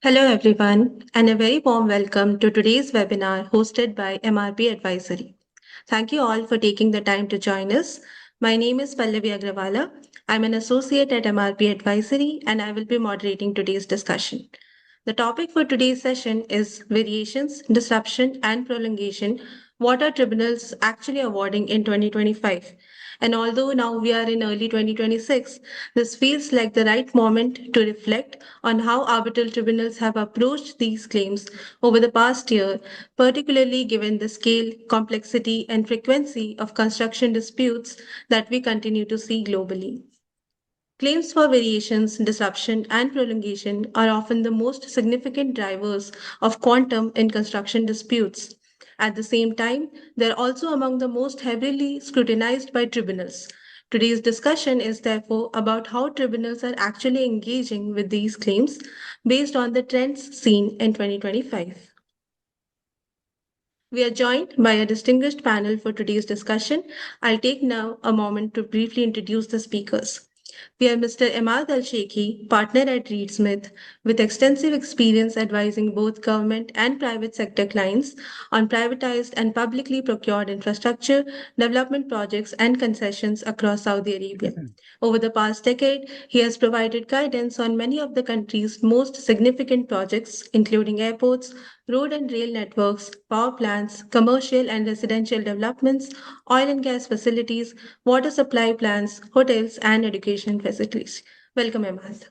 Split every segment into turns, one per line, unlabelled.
Hello, everyone, and a very warm welcome to today's webinar hosted by MRP Advisory. Thank you all for taking the time to join us. My name is Pallavi Agrawalla. I'm an associate at MRP Advisory, and I will be moderating today's discussion. The topic for today's session is variations, disruption, and prolongation. What are tribunals actually awarding in 2025? And although now we are in early 2026, this feels like the right moment to reflect on how arbitral tribunals have approached these claims over the past year, particularly given the scale, complexity, and frequency of construction disputes that we continue to see globally. Claims for variations, disruption, and prolongation are often the most significant drivers of quantum in construction disputes. At the same time, they are also among the most heavily scrutinized by tribunals. Today's discussion is therefore about how tribunals are actually engaging with these claims based on the trends seen in 2025. We are joined by a distinguished panel for today's discussion. I'll take now a moment to briefly introduce the speakers. We have Mr. Emad Alshaikhi, partner at Reed Smith, with extensive experience advising both government and private sector clients on privatized and publicly procured infrastructure, development projects, and concessions across Saudi Arabia. Over the past decade, he has provided guidance on many of the country's most significant projects, including airports, road and rail networks, power plants, commercial and residential developments, oil and gas facilities, water supply plants, hotels, and education facilities. Welcome, Emad.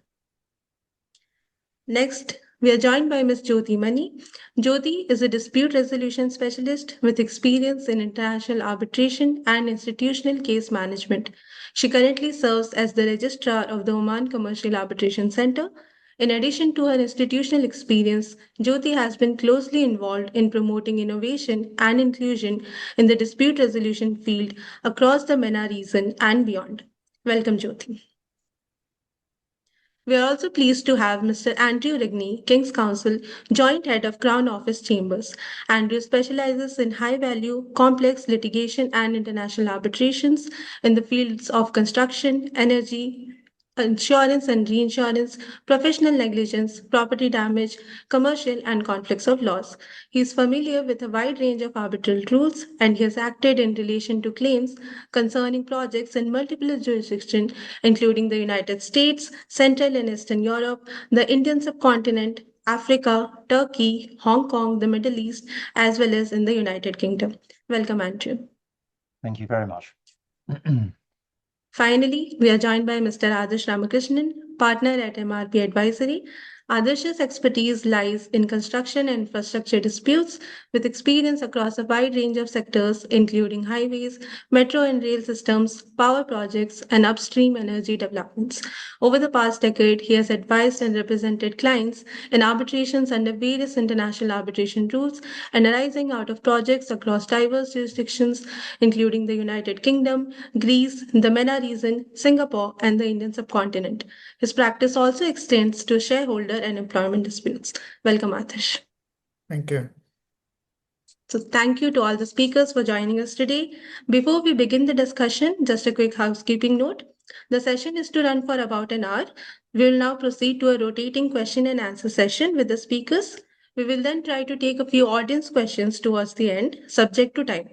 Next, we are joined by Ms. Jyothi Mani. Jyothi is a dispute resolution specialist with experience in international arbitration and institutional case management. She currently serves as the Registrar of the Oman Commercial Arbitration Center. In addition to her institutional experience, Jyothi has been closely involved in promoting innovation and inclusion in the dispute resolution field across the MENA region and beyond. Welcome, Jyothi. We are also pleased to have Mr. Andrew Rigney, King's Counsel, Joint Head of Crown Office Chambers. Andrew specializes in high value, complex litigation and international arbitrations in the fields of construction, energy, insurance and reinsurance, professional negligence, property damage, commercial, and conflicts of laws. He is familiar with a wide range of arbitral rules and he has acted in relation to claims concerning projects in multiple jurisdictions, including the United States, Central and Eastern Europe, the Indian subcontinent, Africa, Turkey, Hong Kong, the Middle East, as well as in the United Kingdom. Welcome, Andrew.
Thank you very much.
Finally, we are joined by Mr. Adarsh Ramakrishnan, partner at MRP Advisory. Adarsh's expertise lies in construction and infrastructure disputes with experience across a wide range of sectors, including highways, metro and rail systems, power projects, and upstream energy developments. Over the past decade, he has advised and represented clients in arbitrations under various international arbitration rules and arising out of projects across diverse jurisdictions, including the United Kingdom, Greece, the MENA region, Singapore, and the Indian subcontinent. His practice also extends to shareholder and employment disputes. Welcome, Adarsh.
Thank you.
So, thank you to all the speakers for joining us today. Before we begin the discussion, just a quick housekeeping note. The session is to run for about an hour. We will now proceed to a rotating question and answer session with the speakers. We will then try to take a few audience questions towards the end, subject to time.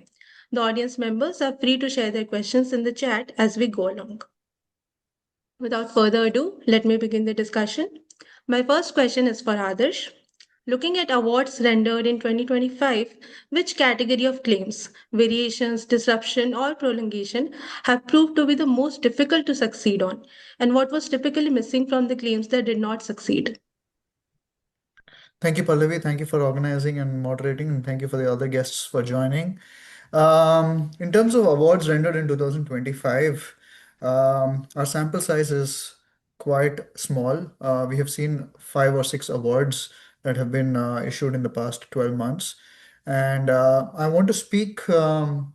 The audience members are free to share their questions in the chat as we go along. Without further ado, let me begin the discussion. My first question is for Adarsh. Looking at awards rendered in 2025, which category of claims, variations, disruption, or prolongation have proved to be the most difficult to succeed on? And what was typically missing from the claims that did not succeed?
Thank you, Pallavi. Thank you for organizing and moderating, and thank you for the other guests for joining. In terms of awards rendered in 2025, our sample size is quite small. We have seen 5 or 6 awards that have been issued in the past 12 months. And I want to speak from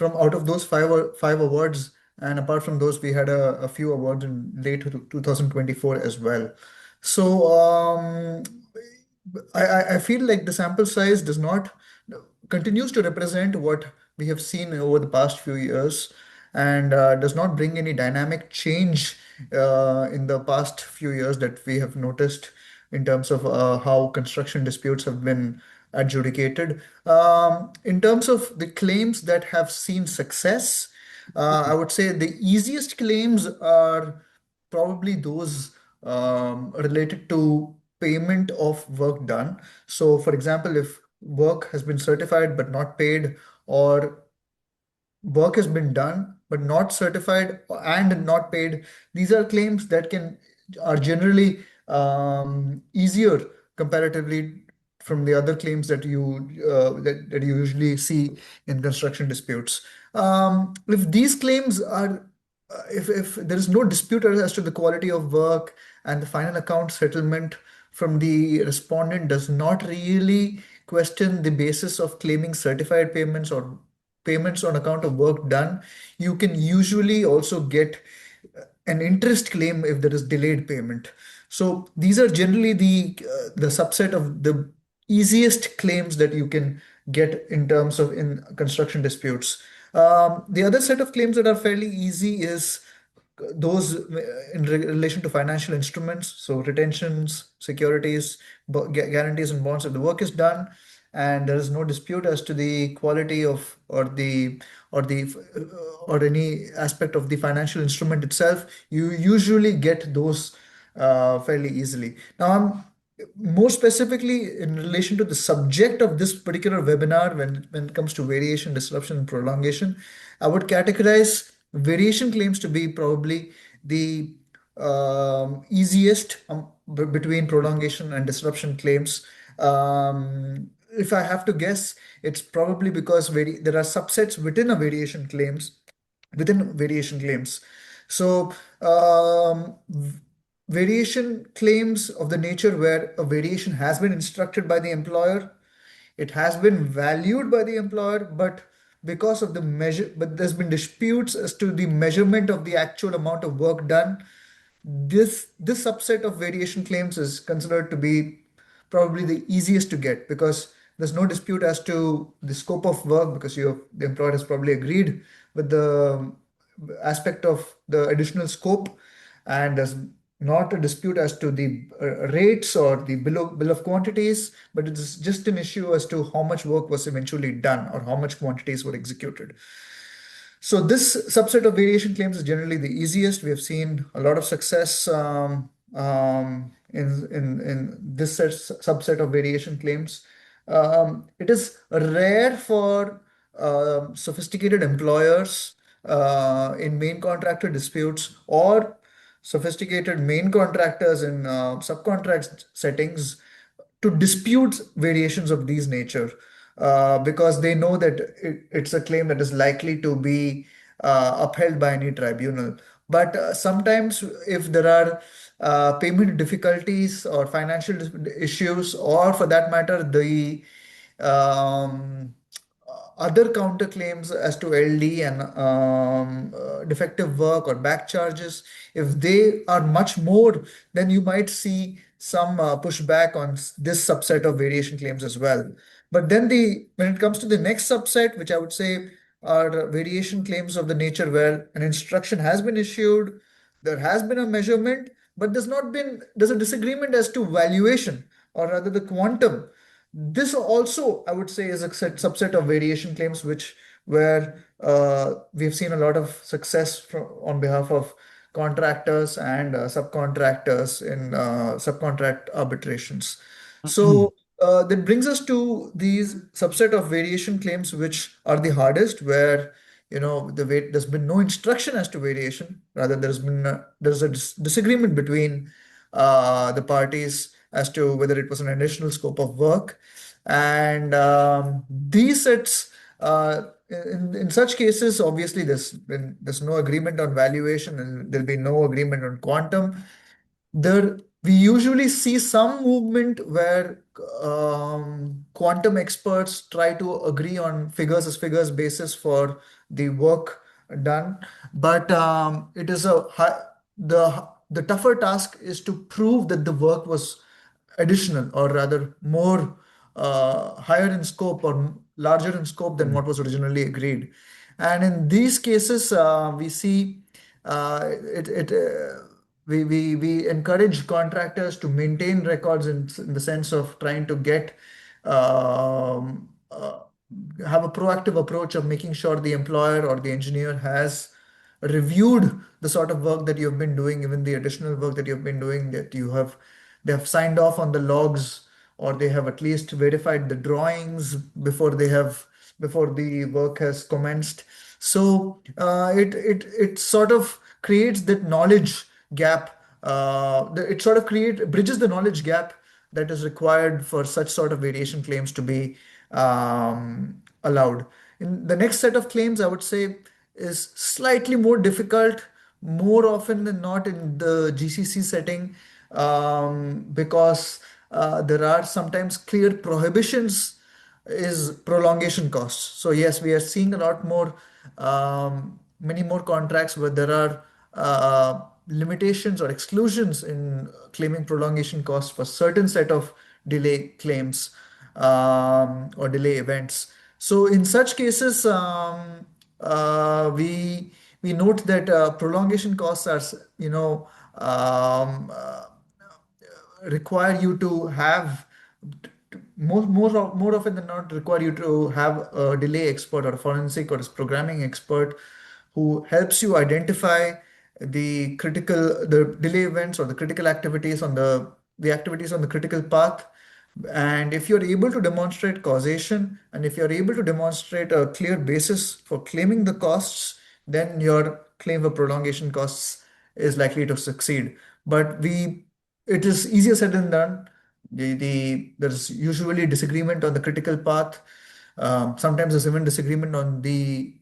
out of those five awards, and apart from those, we had a few awards in late 2024 as well. So I feel like the sample size does not continues to represent what we have seen over the past few years and does not bring any dynamic change in the past few years that we have noticed in terms of how construction disputes have been adjudicated. In terms of the claims that have seen success, I would say the easiest claims are probably those related to payment of work done. So, for example, if work has been certified but not paid, or work has been done but not certified and not paid, these are claims that are generally easier comparatively from the other claims that you usually see in construction disputes. If these claims are if there is no dispute as to the quality of work, and the final account settlement from the respondent does not really question the basis of claiming certified payments or payments on account of work done, you can usually also get an interest claim if there is delayed payment. So these are generally the subset of the easiest claims that you can get in terms of in construction disputes. The other set of claims that are fairly easy is those in relation to financial instruments, so retentions, securities, guarantees, and bonds. If the work is done and there is no dispute as to the quality of or any aspect of the financial instrument itself, you usually get those fairly easily. Now, I'm more specifically in relation to the subject of this particular webinar, when it comes to variation, disruption, and prolongation, I would categorize variation claims to be probably the easiest between prolongation and disruption claims. If I have to guess, it's probably because there are subsets within variation claims. So variation claims of the nature where a variation has been instructed by the employer, it has been valued by the employer, but there's been disputes as to the measurement of the actual amount of work done. This subset of variation claims is considered to be probably the easiest to get, because there's no dispute as to the scope of work, because the employer has probably agreed with the aspect of the additional scope, and there's not a dispute as to the rates or the bill of quantities, but it's just an issue as to how much work was eventually done or how much quantities were executed. So this subset of variation claims is generally the easiest. We have seen a lot of success in this subset of variation claims. It is rare for sophisticated employers in main contractor disputes, or sophisticated main contractors in subcontract settings, to dispute variations of these nature, because they know that it's a claim that is likely to be upheld by any tribunal. But sometimes, if there are payment difficulties or financial issues, or for that matter, the um, other counterclaims as to LD and defective work or back charges, if they are much more, then you might see some pushback on this subset of variation claims as well. But then when it comes to the next subset, which I would say are variation claims of the nature where an instruction has been issued, there has been a measurement, but there's a disagreement as to valuation, or rather the quantum. This also, I would say, is a subset of variation claims, where we've seen a lot of success on behalf of contractors and subcontractors in subcontract arbitrations. So that brings us to these subset of variation claims, which are the hardest, where there's been no instruction as to variation. Rather, there's a disagreement between the parties as to whether it was an additional scope of work. And these sets, in such cases, obviously there's no agreement on valuation, and there'll be no agreement on quantum. We usually see some movement where quantum experts try to agree on figures basis for the work done, but it is the tougher task is to prove that the work was additional, or rather more higher in scope or larger in scope than what was originally agreed. And in these cases, we see it we encourage contractors to maintain records in the sense of trying to get um, uh, have a proactive approach of making sure the employer or the engineer has reviewed the sort of work that you've been doing, even the additional work that you've been doing, that they have signed off on the logs, or they have at least verified the drawings before the work has commenced. So it sort of creates that knowledge gap. It sort of bridges the knowledge gap that is required for such sort of variation claims to be allowed. In the next set of claims, I would say, is slightly more difficult, more often than not in the GCC setting, because there are sometimes clear prohibitions, is prolongation costs. So yes, we are seeing a lot more, many more contracts where there are limitations or exclusions in claiming prolongation costs for certain set of delay claims, or delay events. So in such cases, we note that prolongation costs are, require you to have, more often than not, require you to have a delay expert or a forensic or a programming expert who helps you identify the delay events or the critical activities on the activities on the critical path. And if you're able to demonstrate causation, and if you're able to demonstrate a clear basis for claiming the costs, then your claim for prolongation costs is likely to succeed. But it is easier said than done. There's usually disagreement on the critical path. Sometimes there's even disagreement on the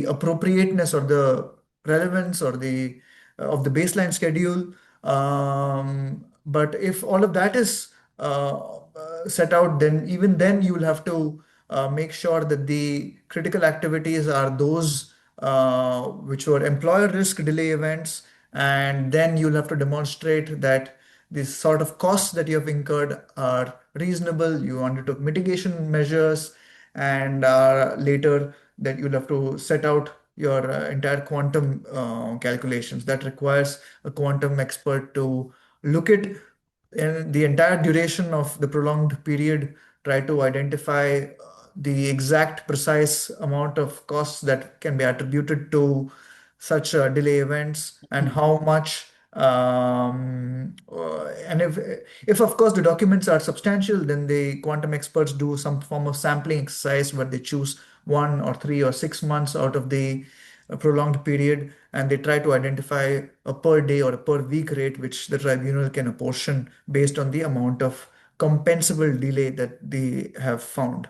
appropriateness or the relevance or the of the baseline schedule. But if all of that is set out, then even then you will have to make sure that the critical activities are those which were employer risk delay events, and then you'll have to demonstrate that the sort of costs that you have incurred are reasonable. You undertook mitigation measures, and later that you'll have to set out your entire quantum calculations. That requires a quantum expert to look at in the entire duration of the prolonged period, try to identify the exact precise amount of costs that can be attributed to such delay events, and how much, and if of course the documents are substantial, then the quantum experts do some form of sampling exercise where they choose 1 or 3 or 6 months out of the prolonged period, and they try to identify a per day or a per week rate which the tribunal can apportion based on the amount of compensable delay that they have found.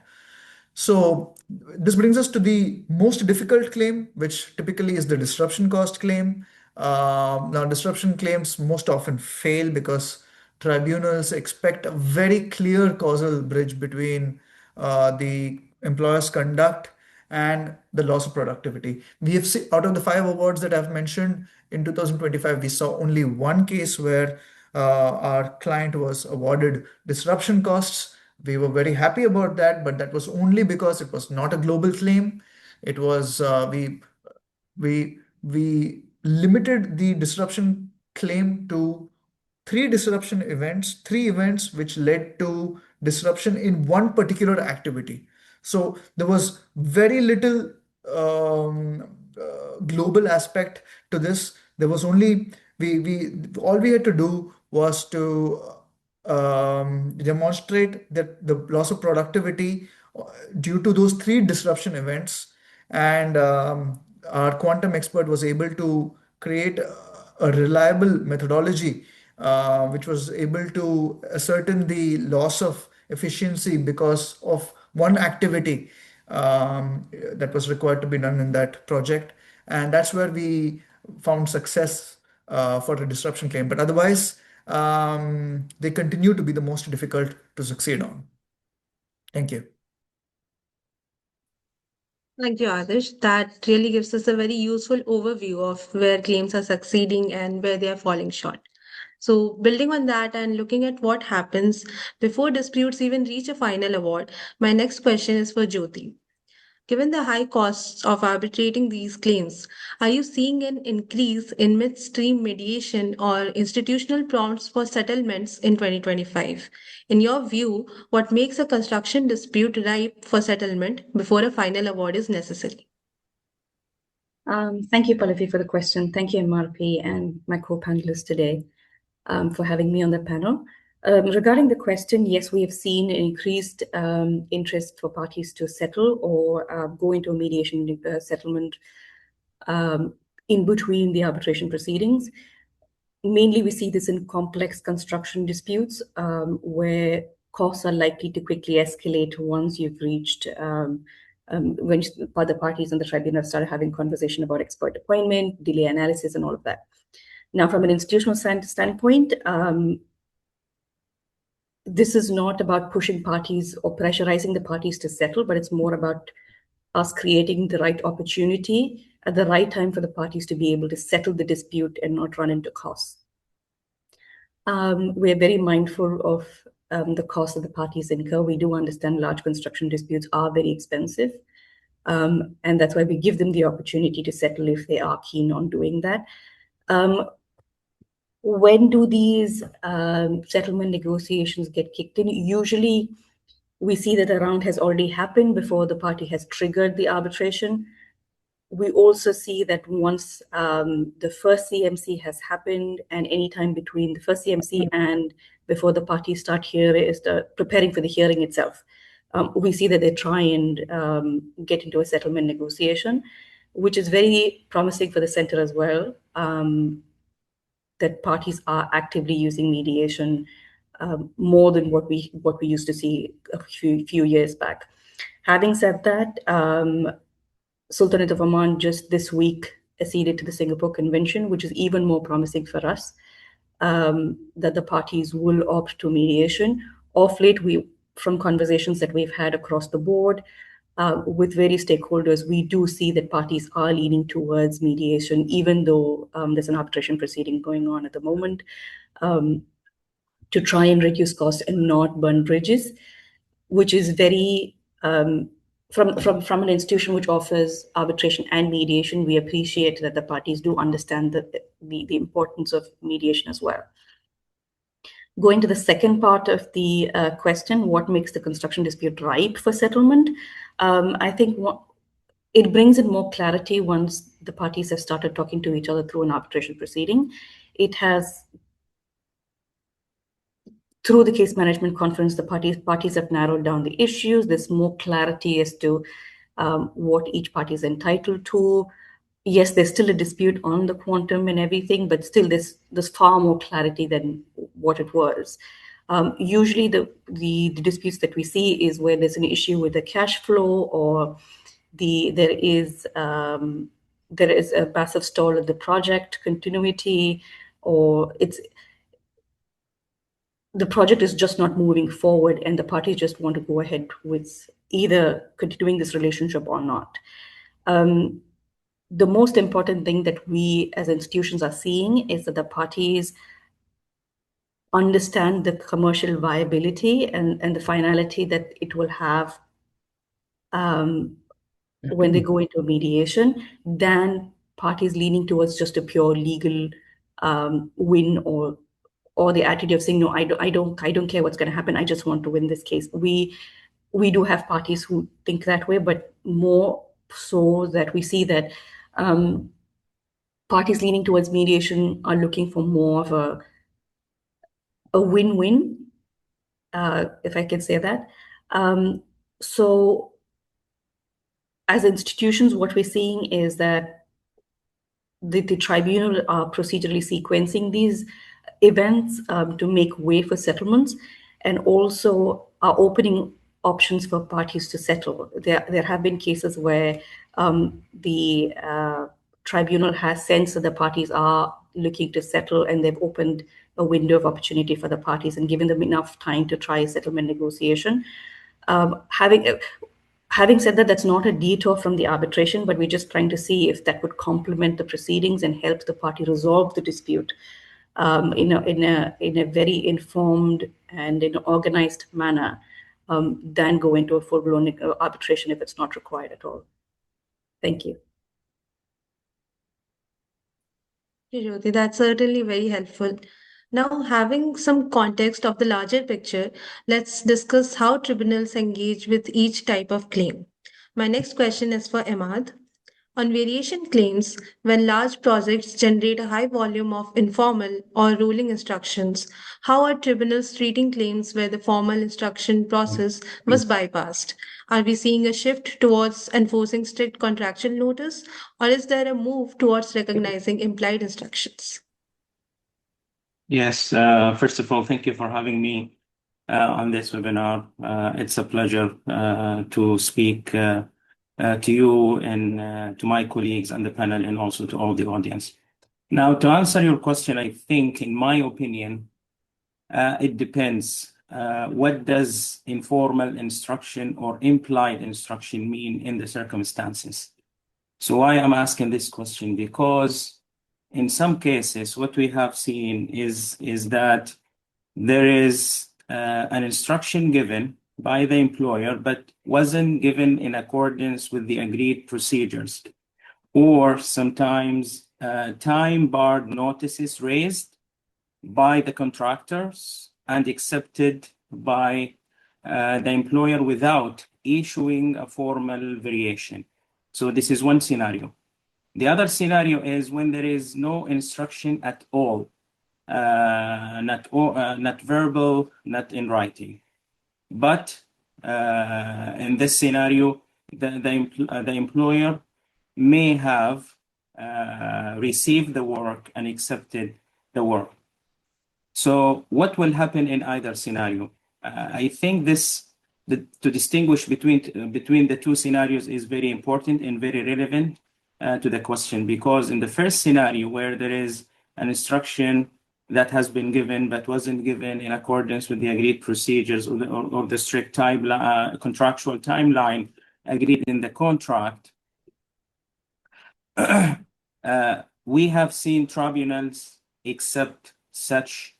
So this brings us to the most difficult claim, which typically is the disruption cost claim. Now, disruption claims most often fail because tribunals expect a very clear causal bridge between the employer's conduct and the loss of productivity. We have seen, out of the 5 awards that I've mentioned in 2025, we saw only one case where our client was awarded disruption costs. We were very happy about that, but that was only because it was not a global claim. It was we limited the disruption claim to three events which led to disruption in one particular activity. So there was very little global aspect to this. There was only we all we had to do was to demonstrate that the loss of productivity due to those three disruption events, and our quantum expert was able to create a reliable methodology which was able to ascertain the loss of efficiency because of one activity that was required to be done in that project. And that's where we found success for the disruption claim. But otherwise, they continue to be the most difficult to succeed on. Thank you.
Thank you, Adarsh. That really gives us a very useful overview of where claims are succeeding and where they are falling short. So, building on that and looking at what happens before disputes even reach a final award, my next question is for Jyothi. Given the high costs of arbitrating these claims, are you seeing an increase in midstream mediation or institutional prompts for settlements in 2025? In your view, what makes a construction dispute ripe for settlement before a final award is necessary?
Thank you, Pallavi, for the question. Thank you, MRP, and my co-panelists today for having me on the panel. Regarding the question, yes, we have seen an increased interest for parties to settle or go into a mediation settlement in between the arbitration proceedings. Mainly, we see this in complex construction disputes where costs are likely to quickly escalate once you've reached when other parties in the tribunal have started having conversation about expert appointment, delay analysis, and all of that. Now, from an institutional standpoint, this is not about pushing parties or pressurizing the parties to settle, but it's more about us creating the right opportunity at the right time for the parties to be able to settle the dispute and not run into costs. We're very mindful of the cost that the parties incur. We do understand large construction disputes are very expensive. And that's why we give them the opportunity to settle if they are keen on doing that. When do these settlement negotiations get kicked in? Usually, we see that a round has already happened before the party has triggered the arbitration. We also see that once the first CMC has happened, and any time between the first CMC and before the parties start preparing for the hearing itself, we see that they try and get into a settlement negotiation, which is very promising for the center as well, that parties are actively using mediation more than what we used to see a few years back. Having said that, Sultanate of Oman just this week acceded to the Singapore Convention, which is even more promising for us, that the parties will opt to mediation. Of late, from conversations that we've had across the board with various stakeholders, we do see that parties are leaning towards mediation, even though there's an arbitration proceeding going on at the moment, to try and reduce costs and not burn bridges, which is very from an institution which offers arbitration and mediation. We appreciate that the parties do understand the importance of mediation as well. Going to the second part of the question, what makes the construction dispute ripe for settlement? I think it brings in more clarity once the parties have started talking to each other through an arbitration proceeding. It has, through the case management conference, the parties have narrowed down the issues. There's more clarity as to what each party is entitled to. Yes, there's still a dispute on the quantum and everything, but still there's far more clarity than what it was. Usually the disputes that we see is where there's an issue with the cash flow, or there is a massive stall of the project continuity, or the project is just not moving forward and the parties just want to go ahead with either continuing this relationship or not. The most important thing that we as institutions are seeing is that the parties understand the commercial viability and the finality that it will have when they go into a mediation, than parties leaning towards just a pure legal win, or the attitude of saying, no, I don't care what's going to happen, I just want to win this case. We do have parties who think that way, but more so that we see that parties leaning towards mediation are looking for more of a win-win, if I can say that. So as institutions, what we're seeing is that the tribunal are procedurally sequencing these events to make way for settlements, and also are opening options for parties to settle. There have been cases where the tribunal has sensed that the parties are looking to settle, and they've opened a window of opportunity for the parties and given them enough time to try a settlement negotiation. Having said that, that's not a detour from the arbitration, but we're just trying to see if that would complement the proceedings and help the party resolve the dispute in a very informed and in an organized manner, than go into a full-blown arbitration if it's not required at all. Thank you.
Thank you, Jyothi. That's certainly very helpful. Now, having some context of the larger picture, let's discuss how tribunals engage with each type of claim. My next question is for Emad. On variation claims, when large projects generate a high volume of informal or ruling instructions, how are tribunals treating claims where the formal instruction process was bypassed? Are we seeing a shift towards enforcing strict contractual notice, or is there a move towards recognizing implied instructions?
Yes, first of all, thank you for having me on this webinar. It's a pleasure to speak to you and to my colleagues on the panel and also to all the audience. Now, to answer your question, I think, in my opinion, it depends. What does informal instruction or implied instruction mean in the circumstances? So why I'm asking this question? Because in some cases, what we have seen is that there is an instruction given by the employer, but wasn't given in accordance with the agreed procedures. Or sometimes time-barred notices raised by the contractors and accepted by the employer without issuing a formal variation. So this is one scenario. The other scenario is when there is no instruction at all, not verbal, not in writing. But in this scenario, the employer may have received the work and accepted the work. So what will happen in either scenario? I think to distinguish between the two scenarios is very important and very relevant to the question, because in the first scenario where there is an instruction that has been given but wasn't given in accordance with the agreed procedures or the strict contractual timeline agreed in the contract, we have seen tribunals accept such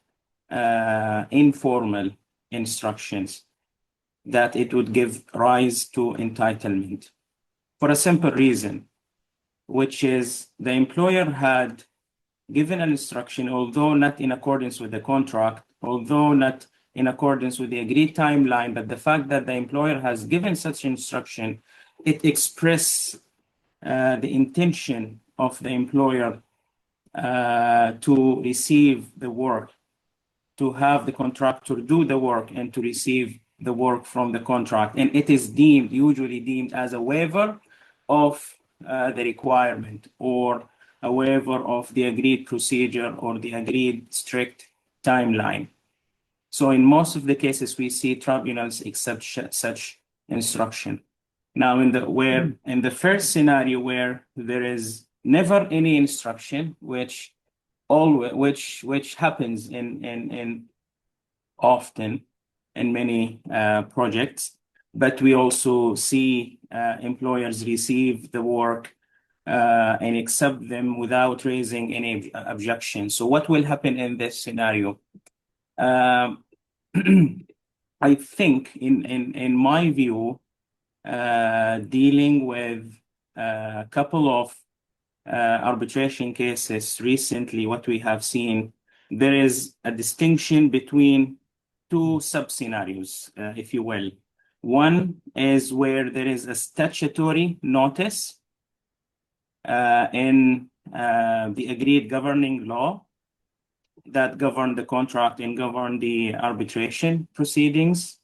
informal instructions that it would give rise to entitlement for a simple reason, which is the employer had given an instruction, although not in accordance with the contract, although not in accordance with the agreed timeline, but the fact that the employer has given such instruction, it expresses the intention of the employer to receive the work, to have the contractor do the work and to receive the work from the contract. And it is usually deemed as a waiver of the requirement or a waiver of the agreed procedure or the agreed strict timeline. So in most of the cases, we see tribunals accept such instruction. Now, in the first scenario where there is never any instruction, which happens in often in many projects, but we also see employers receive the work and accept them without raising any objection. So what will happen in this scenario? I think, in my view, dealing with a couple of arbitration cases recently, what we have seen, there is a distinction between two sub-scenarios, if you will. One is where there is a statutory notice in the agreed governing law that govern the contract and govern the arbitration proceedings,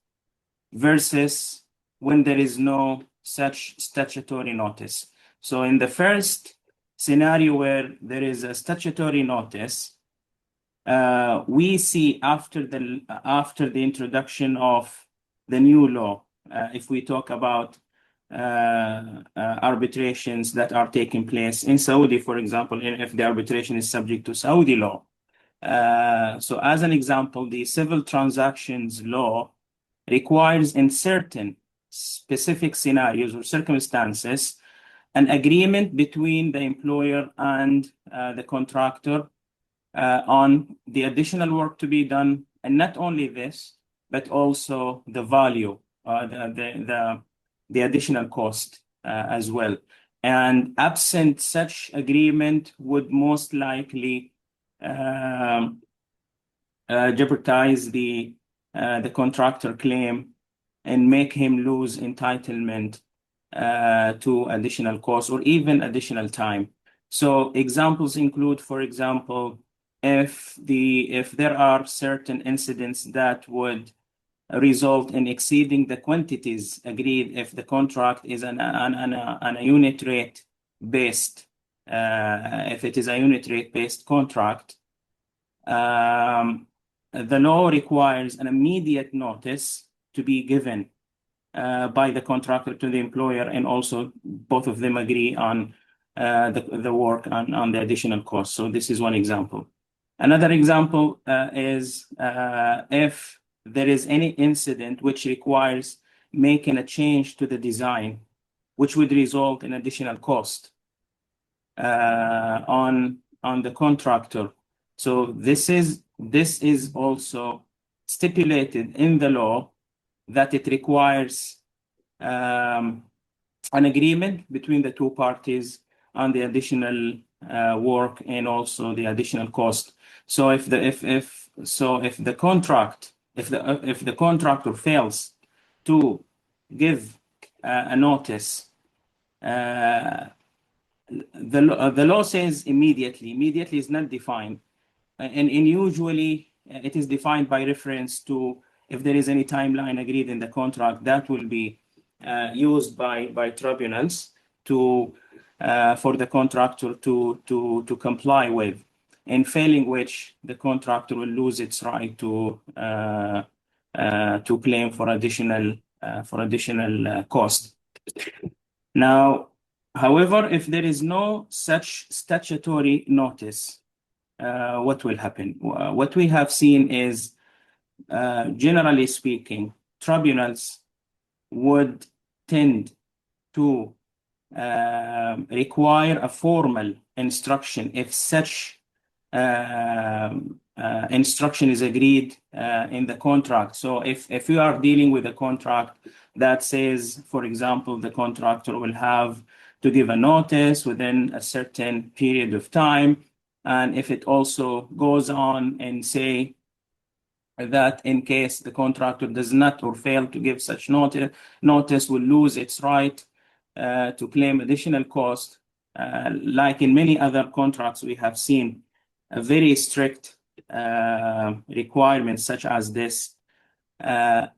versus when there is no such statutory notice. So in the first scenario where there is a statutory notice, we see after the introduction of the new law, if we talk about arbitrations that are taking place in Saudi, for example, if the arbitration is subject to Saudi law. So as an example, the civil transactions law requires in certain specific scenarios or circumstances an agreement between the employer and the contractor on the additional work to be done, and not only this, but also the value the additional cost as well. And absent such agreement would most likely jeopardize the contractor claim and make him lose entitlement to additional costs or even additional time. So examples include, for example, if there are certain incidents that would result in exceeding the quantities agreed if the contract is on a unit rate based, if it is a unit rate based contract, the law requires an immediate notice to be given by the contractor to the employer, and also both of them agree on the work on the additional cost. So this is one example. Another example is if there is any incident which requires making a change to the design, which would result in additional cost on the contractor. So this is also stipulated in the law, that it requires an agreement between the two parties on the additional work and also the additional cost. So if the contractor fails to give a notice, the law says immediately. Immediately is not defined, and usually it is defined by reference to if there is any timeline agreed in the contract that will be used by tribunals to for the contractor to comply with, in failing which the contractor will lose its right to claim for additional cost. Now, however, if there is no such statutory notice, what will happen? What we have seen is, generally speaking, tribunals would tend to require a formal instruction if such instruction is agreed in the contract. So if you are dealing with a contract that says, for example, the contractor will have to give a notice within a certain period of time, and if it also goes on and say that in case the contractor does not or fail to give such notice will lose its right to claim additional cost, like in many other contracts we have seen a very strict requirements such as this. I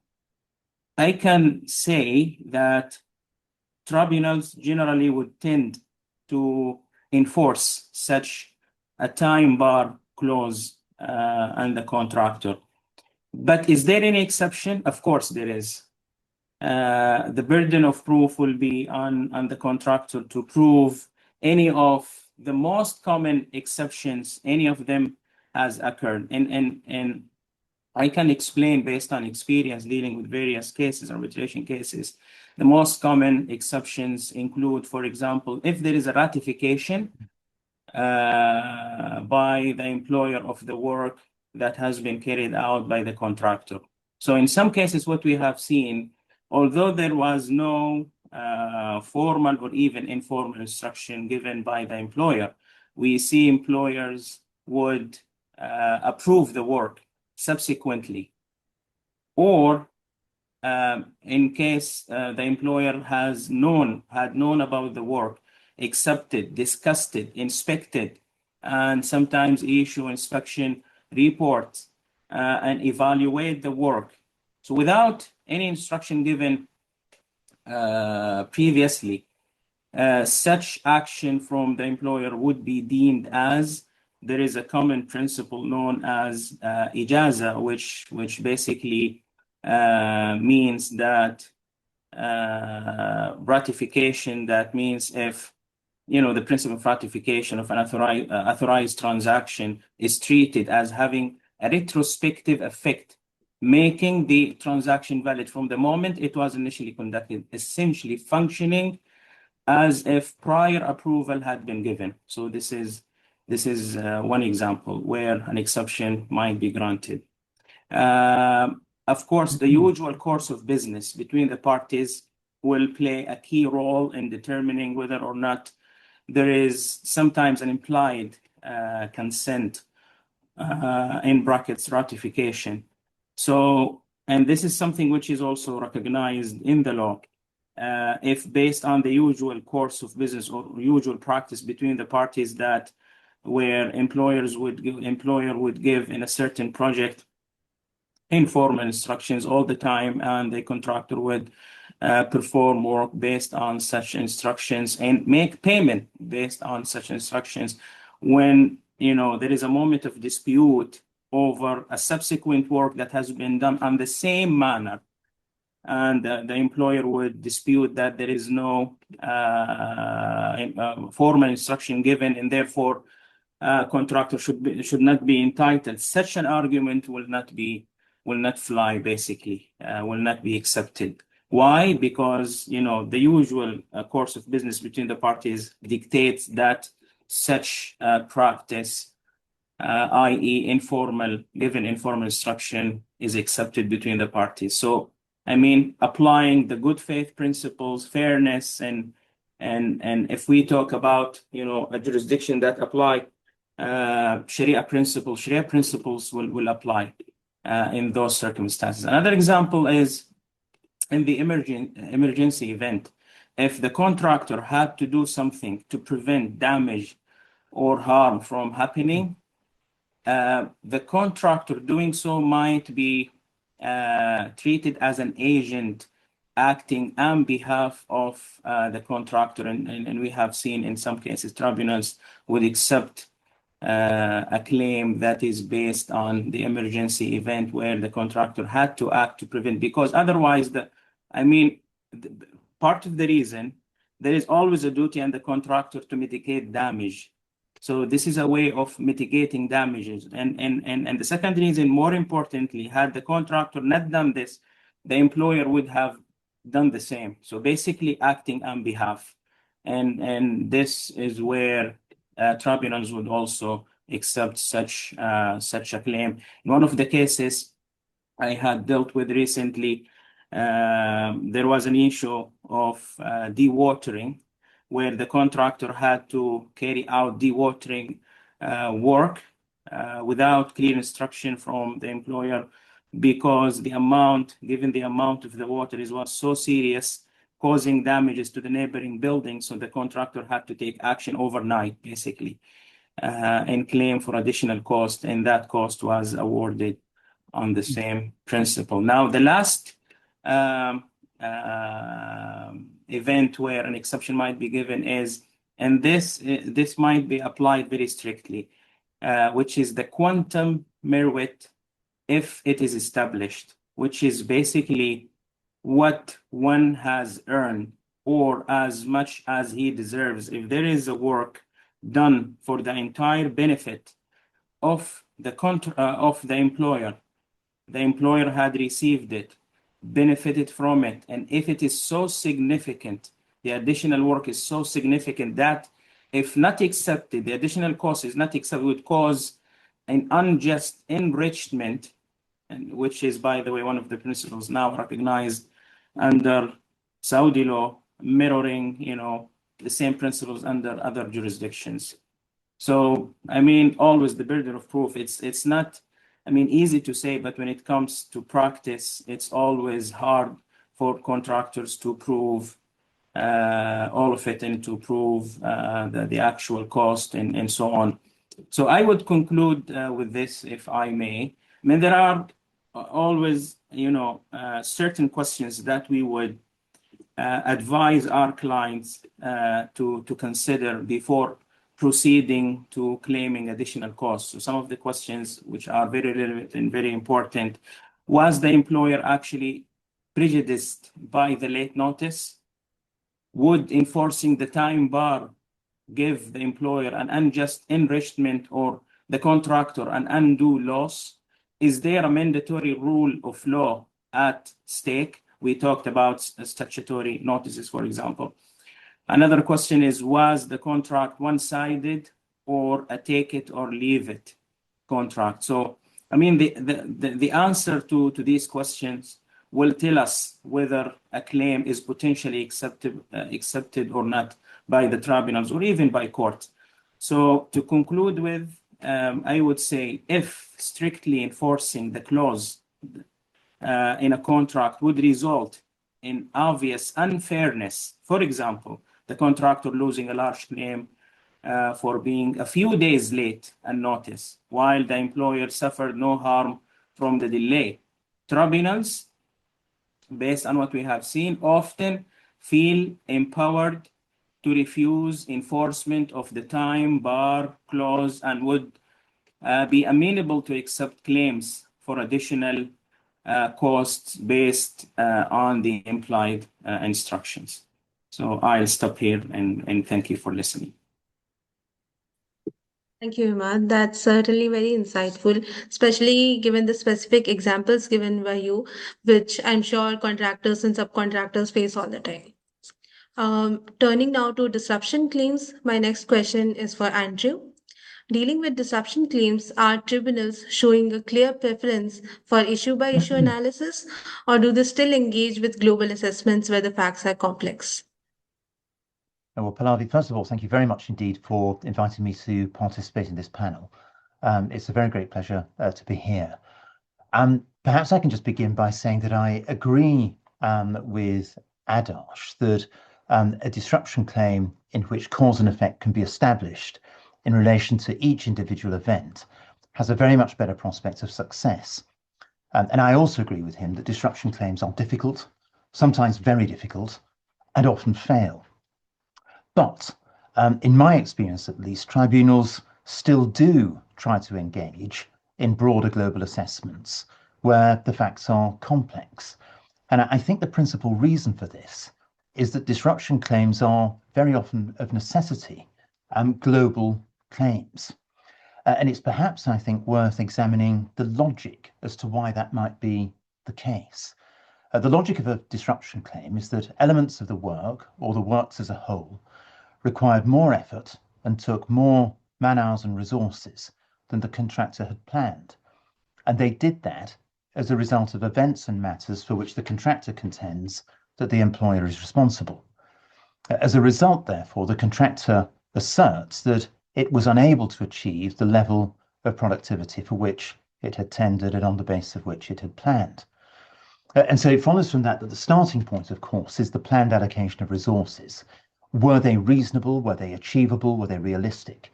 can say that tribunals generally would tend to enforce such a time bar clause on the contractor. But is there any exception? Of course there is. The burden of proof will be on the contractor to prove any of the most common exceptions, any of them has occurred. And I can explain based on experience dealing with various cases, arbitration cases. The most common exceptions include, for example, if there is a ratification by the employer of the work that has been carried out by the contractor. So in some cases, what we have seen, although there was no formal or even informal instruction given by the employer, we see employers would approve the work subsequently, or in case the employer had known about the work, accepted, discussed it, inspected, and sometimes issue inspection reports and evaluate the work. So without any instruction given previously, such action from the employer would be deemed as, there is a common principle known as ijaza, which basically means that ratification, that means if the principle of ratification of an authorized transaction is treated as having a retrospective effect, making the transaction valid from the moment it was initially conducted, essentially functioning as if prior approval had been given. So this is one example where an exception might be granted. Of course, the usual course of business between the parties will play a key role in determining whether or not there is sometimes an implied consent, in brackets, ratification. So, and this is something which is also recognized in the law. If based on the usual course of business or usual practice between the parties, that where employer would give in a certain project informal instructions all the time, and the contractor would perform work based on such instructions and make payment based on such instructions. When there is a moment of dispute over a subsequent work that has been done on the same manner, and the employer would dispute that there is no formal instruction given, and therefore contractor should not be entitled, such an argument will not fly, basically, will not be accepted. Why? Because the usual course of business between the parties dictates that such practice, i.e. given informal instruction, is accepted between the parties. So applying the good faith principles, fairness, and if we talk about a jurisdiction that apply Sharia principles will apply in those circumstances. Another example is in the emergency event. If the contractor had to do something to prevent damage or harm from happening, the contractor doing so might be treated as an agent acting on behalf of the contractor, and we have seen in some cases tribunals would accept a claim that is based on the emergency event where the contractor had to act to prevent, because otherwise part of the reason there is always a duty on the contractor to mitigate damage. So this is a way of mitigating damages. And the second reason, more importantly, had the contractor not done this, the employer would have done the same. So basically acting on behalf. And this is where tribunals would also accept such a claim. In one of the cases I had dealt with recently, there was an issue of dewatering, where the contractor had to carry out dewatering work without clear instruction from the employer, because given the amount of the water was so serious, causing damages to the neighboring buildings. So the contractor had to take action overnight, basically, and claim for additional cost, and that cost was awarded on the same principle. Now, the last event where an exception might be given is, and this might be applied very strictly, which is the quantum merit, if it is established, which is basically what one has earned, or as much as he deserves. If there is a work done for the entire benefit of the employer, the employer had received it, benefited from it, and if it is so significant, the additional work is so significant that if not accepted, the additional cost is not accepted, would cause an unjust enrichment, and which is, by the way, one of the principles now recognized under Saudi law, mirroring the same principles under other jurisdictions. So always the burden of proof, it's not easy to say, but when it comes to practice, it's always hard for contractors to prove all of it, and to prove the actual cost and so on. So I would conclude with this, if I may. There are always certain questions that we would advise our clients to consider before proceeding to claiming additional costs. So some of the questions which are very relevant and very important: was the employer actually prejudiced by the late notice? Would enforcing the time bar give the employer an unjust enrichment, or the contractor an undue loss? Is there a mandatory rule of law at stake? We talked about statutory notices, for example. Another question is, was the contract one-sided or a take it or leave it contract? So I mean, the answer to these questions will tell us whether a claim is potentially accepted or not by the tribunals or even by court. So to conclude with, I would say if strictly enforcing the clause in a contract would result in obvious unfairness, for example, the contractor losing a large claim for being a few days late and notice, while the employer suffered no harm from the delay. Tribunals, based on what we have seen, often feel empowered to refuse enforcement of the time bar clause and would be amenable to accept claims for additional costs based on the implied instructions. So I'll stop here and thank you for listening.
Thank you, Emad. That's certainly very insightful, especially given the specific examples given by you, which I'm sure contractors and subcontractors face all the time. Turning now to disruption claims, my next question is for Andrew. Dealing with disruption claims, are tribunals showing a clear preference for issue-by-issue analysis, or do they still engage with global assessments where the facts are complex?
Well, Pallavi, first of all, thank you very much indeed for inviting me to participate in this panel. It's a very great pleasure to be here. Perhaps I can just begin by saying that I agree with Adarsh that a disruption claim in which cause and effect can be established in relation to each individual event has a very much better prospect of success. And I also agree with him that disruption claims are difficult, sometimes very difficult, and often fail. But in my experience, at least, tribunals still do try to engage in broader global assessments where the facts are complex. And I think the principal reason for this is that disruption claims are very often of necessity global claims. And it's perhaps, I think, worth examining the logic as to why that might be the case. The logic of a disruption claim is that elements of the work, or the works as a whole, required more effort and took more man-hours and resources than the contractor had planned. And they did that as a result of events and matters for which the contractor contends that the employer is responsible. As a result, therefore, the contractor asserts that it was unable to achieve the level of productivity for which it had tendered and on the basis of which it had planned. And so it follows from that that the starting point, of course, is the planned allocation of resources. Were they reasonable? Were they achievable? Were they realistic?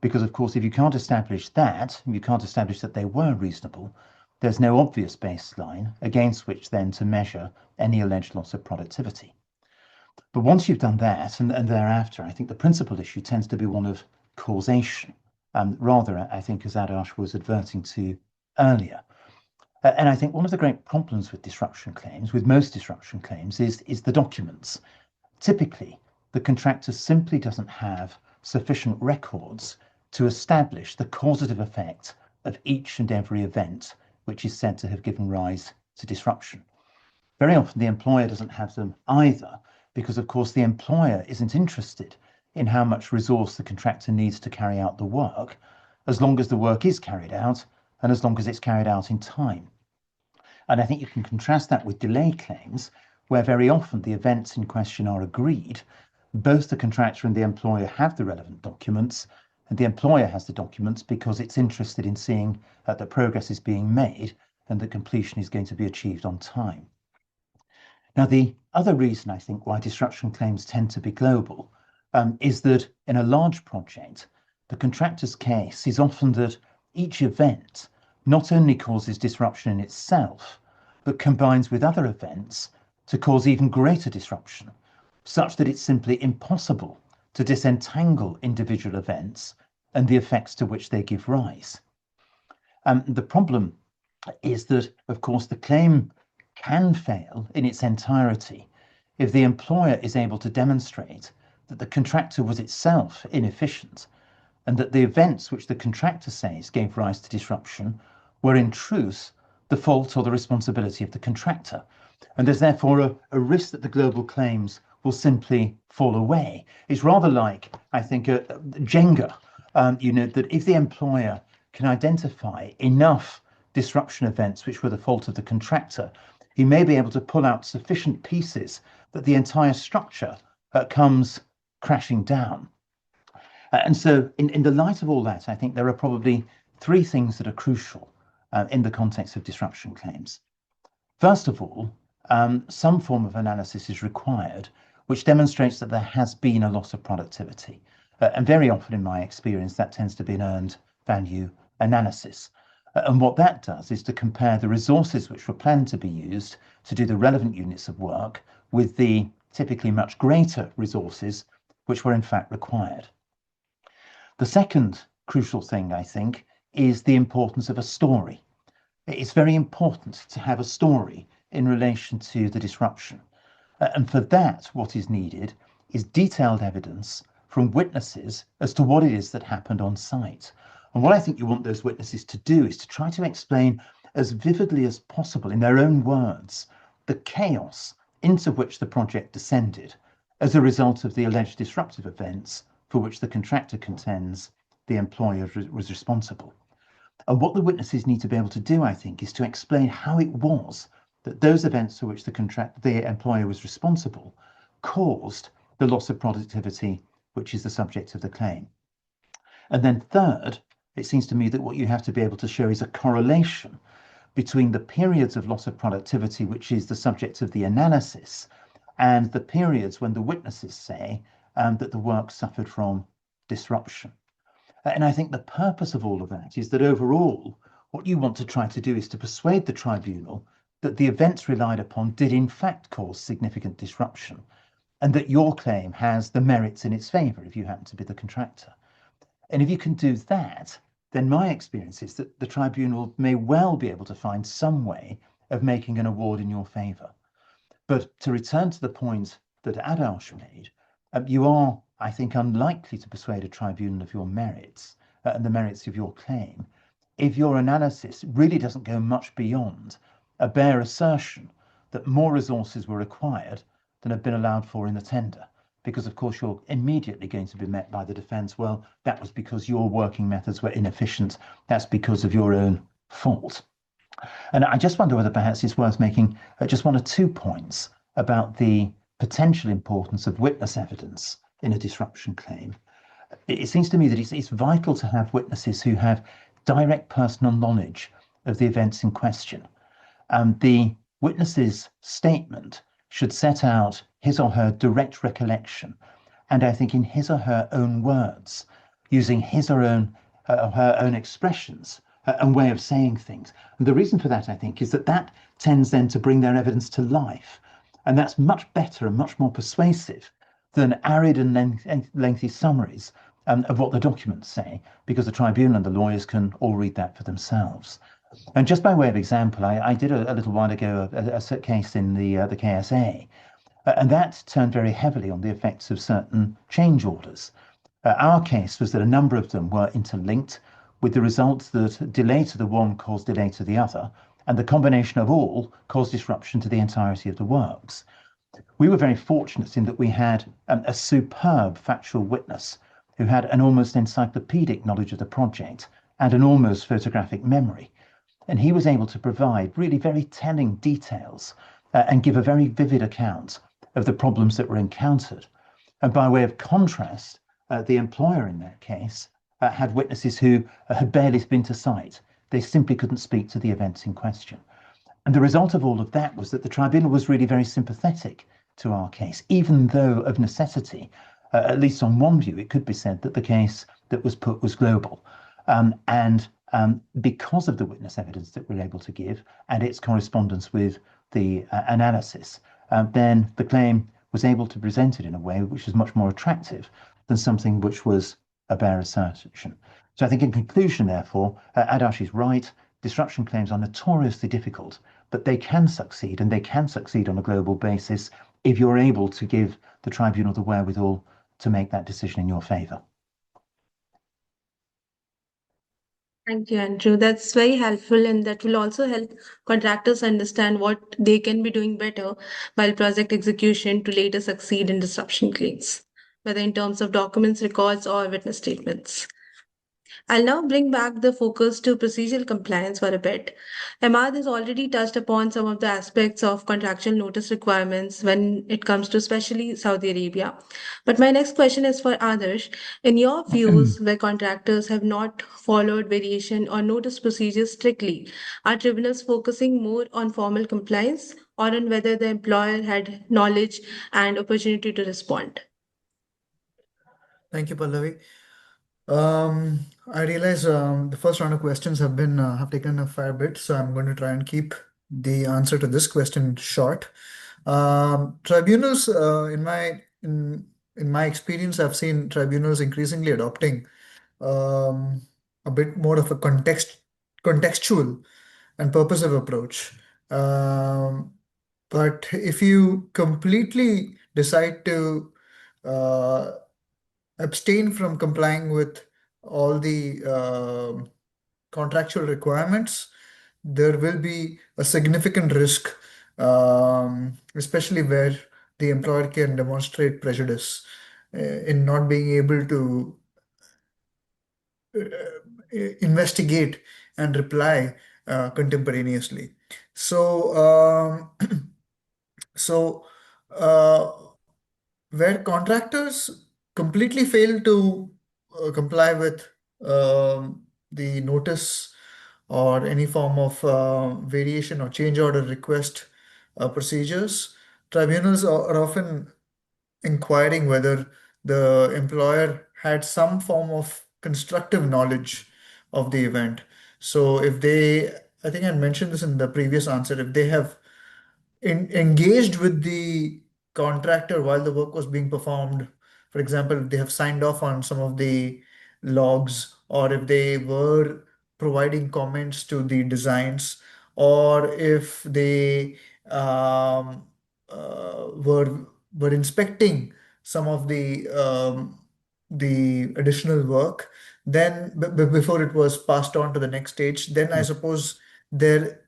Because, of course, if you can't establish that, you can't establish that they were reasonable, there's no obvious baseline against which then to measure any alleged loss of productivity. But once you've done that, and thereafter, I think the principal issue tends to be one of causation, rather, I think, as Adarsh was adverting to earlier. And I think one of the great problems with disruption claims, with most disruption claims, is the documents. Typically, the contractor simply doesn't have sufficient records to establish the causative effect of each and every event which is said to have given rise to disruption. Very often the employer doesn't have them either, because of course the employer isn't interested in how much resource the contractor needs to carry out the work, as long as the work is carried out and as long as it's carried out in time. And I think you can contrast that with delay claims, where very often the events in question are agreed. Both the contractor and the employer have the relevant documents, and the employer has the documents because it's interested in seeing that progress is being made and that completion is going to be achieved on time. Now, the other reason I think why disruption claims tend to be global is that in a large project, the contractor's case is often that each event not only causes disruption in itself, but combines with other events to cause even greater disruption, such that it's simply impossible to disentangle individual events and the effects to which they give rise. The problem is that, of course, the claim can fail in its entirety if the employer is able to demonstrate that the contractor was itself inefficient and that the events which the contractor says gave rise to disruption were in truth the fault or the responsibility of the contractor. And there's therefore a risk that the global claims will simply fall away. It's rather like, I think, Jenga, that if the employer can identify enough disruption events which were the fault of the contractor, he may be able to pull out sufficient pieces that the entire structure comes crashing down. And so in the light of all that, I think there are probably three things that are crucial in the context of disruption claims. First of all, some form of analysis is required which demonstrates that there has been a loss of productivity. And very often in my experience, that tends to be an earned value analysis. And what that does is to compare the resources which were planned to be used to do the relevant units of work with the typically much greater resources which were in fact required. The second crucial thing, I think, is the importance of a story. It's very important to have a story in relation to the disruption. And for that, what is needed is detailed evidence from witnesses as to what it is that happened on site. And what I think you want those witnesses to do is to try to explain as vividly as possible in their own words the chaos into which the project descended as a result of the alleged disruptive events for which the contractor contends the employer was responsible. And what the witnesses need to be able to do, I think, is to explain how it was that those events for which the employer was responsible caused the loss of productivity, which is the subject of the claim. And then third, it seems to me that what you have to be able to show is a correlation between the periods of loss of productivity, which is the subject of the analysis, and the periods when the witnesses say that the work suffered from disruption. And I think the purpose of all of that is that overall, what you want to try to do is to persuade the tribunal that the events relied upon did in fact cause significant disruption, and that your claim has the merits in its favour if you happen to be the contractor. And if you can do that, then my experience is that the tribunal may well be able to find some way of making an award in your favour. But to return to the point that Adarsh made, you are, I think, unlikely to persuade a tribunal of your merits and the merits of your claim if your analysis really doesn't go much beyond a bare assertion that more resources were required than have been allowed for in the tender. Because, of course, you're immediately going to be met by the defence, well, that was because your working methods were inefficient. That's because of your own fault. And I just wonder whether perhaps it's worth making just one or 2 points about the potential importance of witness evidence in a disruption claim. It seems to me that it's vital to have witnesses who have direct personal knowledge of the events in question. The witness's statement should set out his or her direct recollection, and I think in his or her own words, using his or her own expressions and way of saying things. And the reason for that, I think, is that tends then to bring their evidence to life, and that's much better and much more persuasive than arid and lengthy summaries of what the documents say, because the tribunal and the lawyers can all read that for themselves. And just by way of example, I did a little while ago a case in the KSA, and that turned very heavily on the effects of certain change orders. Our case was that a number of them were interlinked, with the result that delay to the one caused delay to the other, and the combination of all caused disruption to the entirety of the works. We were very fortunate in that we had a superb factual witness who had an almost encyclopedic knowledge of the project and an almost photographic memory. And he was able to provide really very telling details and give a very vivid account of the problems that were encountered. And by way of contrast, the employer in that case had witnesses who had barely been to site. They simply couldn't speak to the events in question. And the result of all of that was that the tribunal was really very sympathetic to our case, even though of necessity, at least on one view, it could be said that the case that was put was global. Because of the witness evidence that we're able to give and its correspondence with the analysis, then the claim was able to present it in a way which is much more attractive than something which was a bare assertion. So I think in conclusion, therefore, Adarsh is right. Disruption claims are notoriously difficult, but they can succeed, and they can succeed on a global basis if you're able to give the tribunal the wherewithal to make that decision in your favour.
Thank you, Andrew. That's very helpful, and that will also help contractors understand what they can be doing better while project execution to later succeed in disruption claims, whether in terms of documents, records, or witness statements. I'll now bring back the focus to procedural compliance for a bit. Emad has already touched upon some of the aspects of contractual notice requirements when it comes to especially Saudi Arabia. But my next question is for Adarsh. In your views, where contractors have not followed variation or notice procedures strictly, are tribunals focusing more on formal compliance or on whether the employer had knowledge and opportunity to respond?
Thank you, Pallavi. I realize the first round of questions have taken a fair bit, so I'm going to try and keep the answer to this question short. Tribunals, in my experience, I've seen tribunals increasingly adopting a bit more of a contextual and purposive approach. But if you completely decide to uh, abstain from complying with all the contractual requirements, there will be a significant risk, especially where the employer can demonstrate prejudice in not being able to investigate and reply contemporaneously. So, so uh, where contractors completely fail to comply with the notice or any form of variation or change order request procedures, tribunals are often inquiring whether the employer had some form of constructive knowledge of the event. So if they, I think I mentioned this in the previous answer, if they have engaged with the contractor while the work was being performed. For example, if they have signed off on some of the logs, or if they were providing comments to the designs, or if they were inspecting some of the additional work, then before it was passed on to the next stage, then I suppose there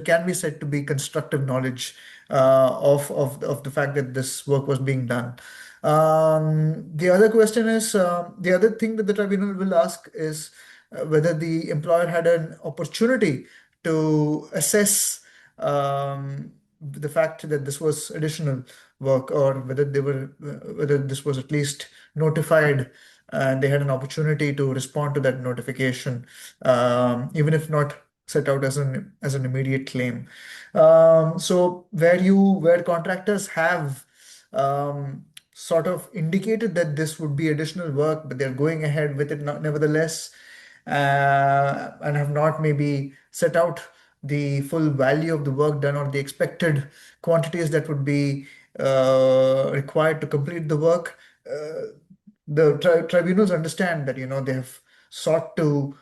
can be said to be constructive knowledge of the fact that this work was being done. The other question is the other thing that the tribunal will ask is whether the employer had an opportunity to assess the fact that this was additional work, or whether this was at least notified and they had an opportunity to respond to that notification, even if not set out as an immediate claim. So where contractors have sort of indicated that this would be additional work, but they're going ahead with it nevertheless, and have not maybe set out the full value of the work done or the expected quantities that would be required to complete the work. The tribunals understand that they have sought to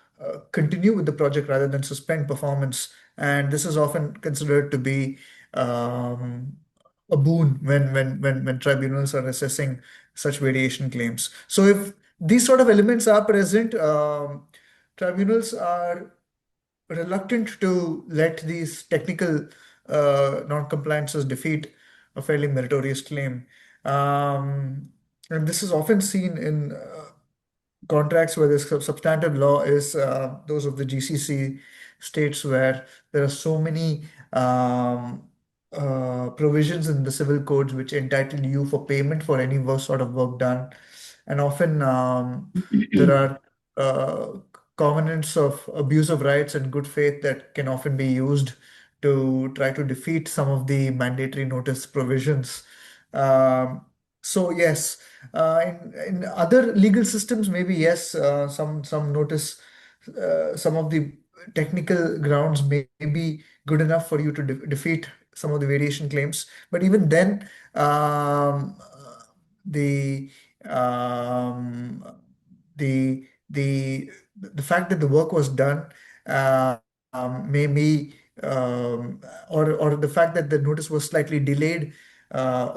continue with the project rather than suspend performance, and this is often considered to be a boon when tribunals are assessing such variation claims. So if these sort of elements are present, tribunals are reluctant to let these technical non-compliances defeat a fairly meritorious claim. And this is often seen in contracts where the substantive law is those of the GCC states, where there are so many provisions in the civil codes which entitle you for payment for any sort of work done. And often there are covenants of abuse of rights and good faith that can often be used to try to defeat some of the mandatory notice provisions. So yes, in other legal systems, maybe yes, some notice, some of the technical grounds may be good enough for you to defeat some of the variation claims. But even then, the um, the fact that the work was done may be or the fact that the notice was slightly delayed uh,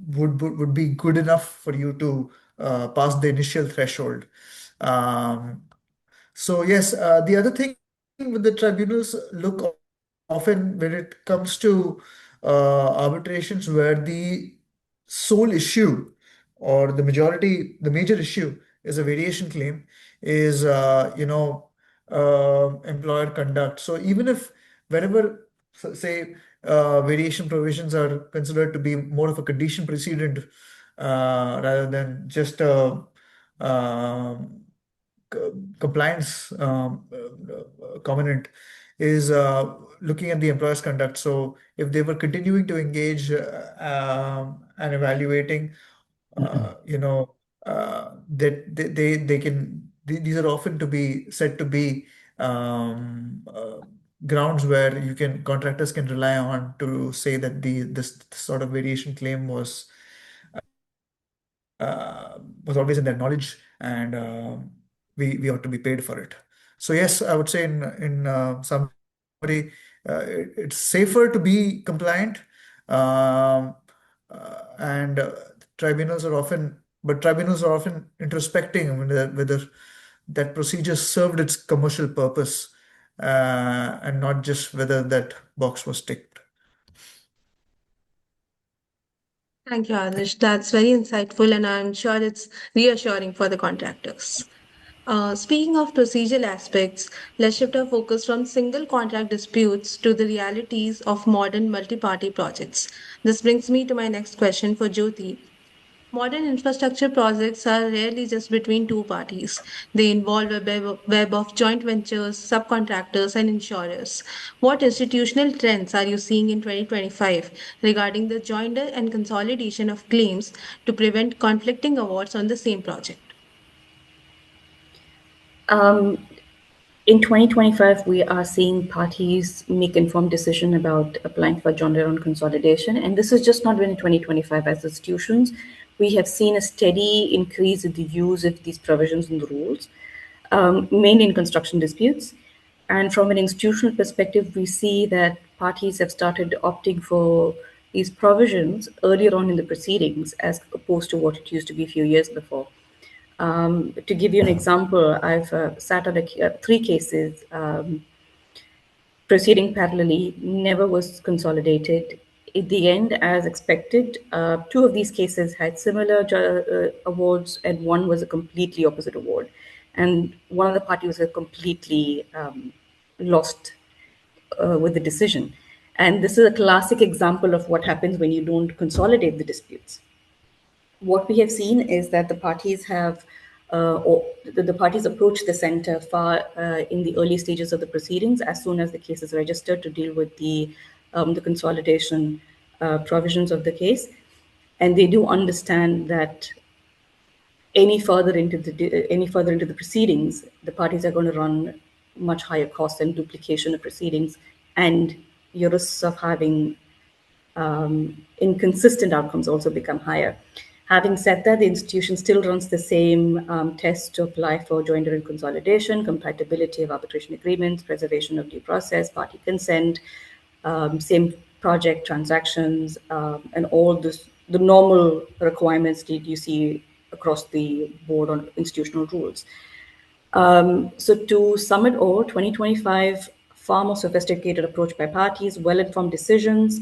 would be good enough for you to pass the initial threshold. Um, so yes, the other thing with the tribunals look often when it comes to arbitrations where the sole issue or the major issue is a variation claim, is employer conduct. So even if wherever say variation provisions are considered to be more of a condition precedent rather than just a compliance covenant, is looking at the employer's conduct. So if they were continuing to engage and evaluating, that they can, these are often to be said to be grounds where contractors can rely on to say that this sort of variation claim was always in their knowledge, and we ought to be paid for it. So yes, I would say in summary, it's safer to be compliant, and tribunals are often introspecting whether that procedure served its commercial purpose, and not just whether that box was ticked.
Thank you, Adarsh. That's very insightful, and I'm sure it's reassuring for the contractors. Speaking of procedural aspects, let's shift our focus from single contract disputes to the realities of modern multi party projects. This brings me to my next question for Jyothi. Modern infrastructure projects are rarely just between two parties. They involve a web of joint ventures, subcontractors, and insurers. What institutional trends are you seeing in 2025 regarding the joinder and consolidation of claims to prevent conflicting awards on the same project?
In 2025, we are seeing parties make informed decision about applying for joinder and consolidation. And this is just not been in 2025 as institutions. We have seen a steady increase in the use of these provisions in the rules, mainly in construction disputes. And from an institutional perspective, we see that parties have started opting for these provisions earlier on in the proceedings as opposed to what it used to be a few years before. To give you an example, I've sat on 3 cases proceeding parallelly, never was consolidated. At the end, as expected, 2 of these cases had similar awards, and one was a completely opposite award. And one of the parties was completely lost with the decision. And this is a classic example of what happens when you don't consolidate the disputes. What we have seen is that the parties approach the center far in the early stages of the proceedings, as soon as the case is registered, to deal with the consolidation provisions of the case, and they do understand that any further into the proceedings, the parties are going to run much higher costs and duplication of proceedings, and your risks of having inconsistent outcomes also become higher. Having said that, the institution still runs the same tests to apply for joinder and consolidation, compatibility of arbitration agreements, preservation of due process, party consent, same project transactions, and all the normal requirements that you see across the board on institutional rules. So to sum it all, 2025, far more sophisticated approach by parties, well-informed decisions.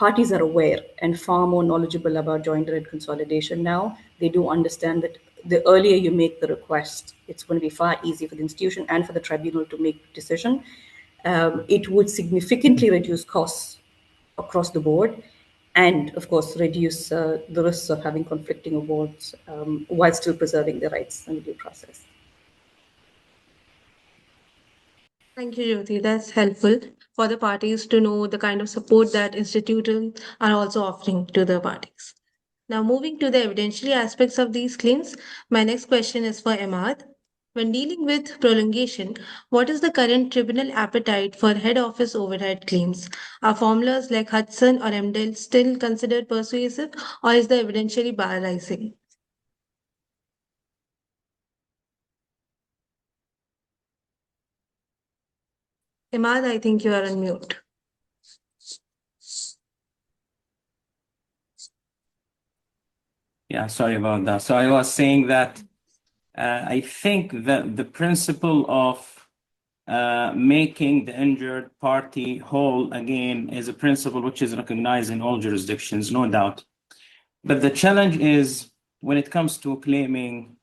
Parties are aware and far more knowledgeable about joinder and consolidation now. They do understand that the earlier you make the request, it's going to be far easier for the institution and for the tribunal to make the decision. It would significantly reduce costs across the board, and of course reduce the risks of having conflicting awards while still preserving the rights and the due process.
Thank you, Jyothi. That's helpful for the parties to know the kind of support that institutions are also offering to the parties. Now, moving to the evidentiary aspects of these claims, my next question is for Emad. When dealing with prolongation, what is the current tribunal appetite for head office overhead claims? Are formulas like Hudson or MDEL still considered persuasive, or is the evidentiary bar rising? Emad, I think you are on mute.
Yeah, sorry about that. So I was saying that I think that the principle of making the injured party whole again is a principle which is recognized in all jurisdictions, no doubt. But the challenge is when it comes to claiming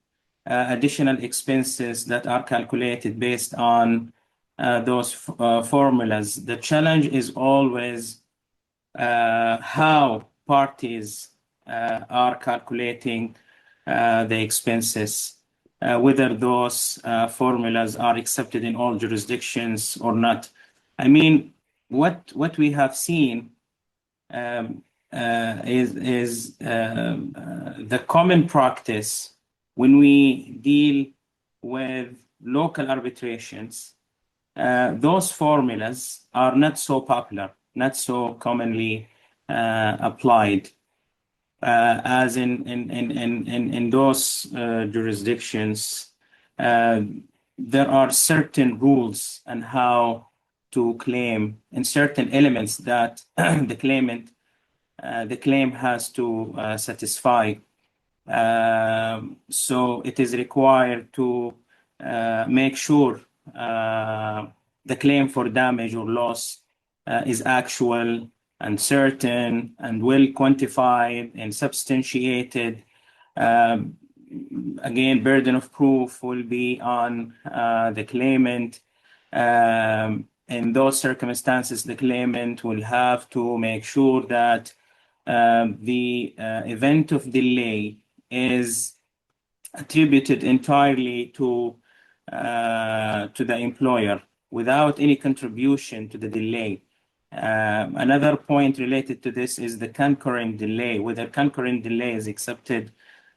additional expenses that are calculated based on those formulas, the challenge is always how parties are calculating the expenses, whether those formulas are accepted in all jurisdictions or not. I mean, what we have seen is the common practice when we deal with local arbitrations. Those formulas are not so popular, not so commonly applied as in those jurisdictions. There are certain rules on how to claim and certain elements that the claim has to satisfy. So it is required to make sure the claim for damage or loss is actual and certain and well quantified and substantiated. Again, burden of proof will be on the claimant. In those circumstances, the claimant will have to make sure that the event of delay is attributed entirely to the employer without any contribution to the delay. Another point related to this is the concurrent delay, whether concurrent delay is accepted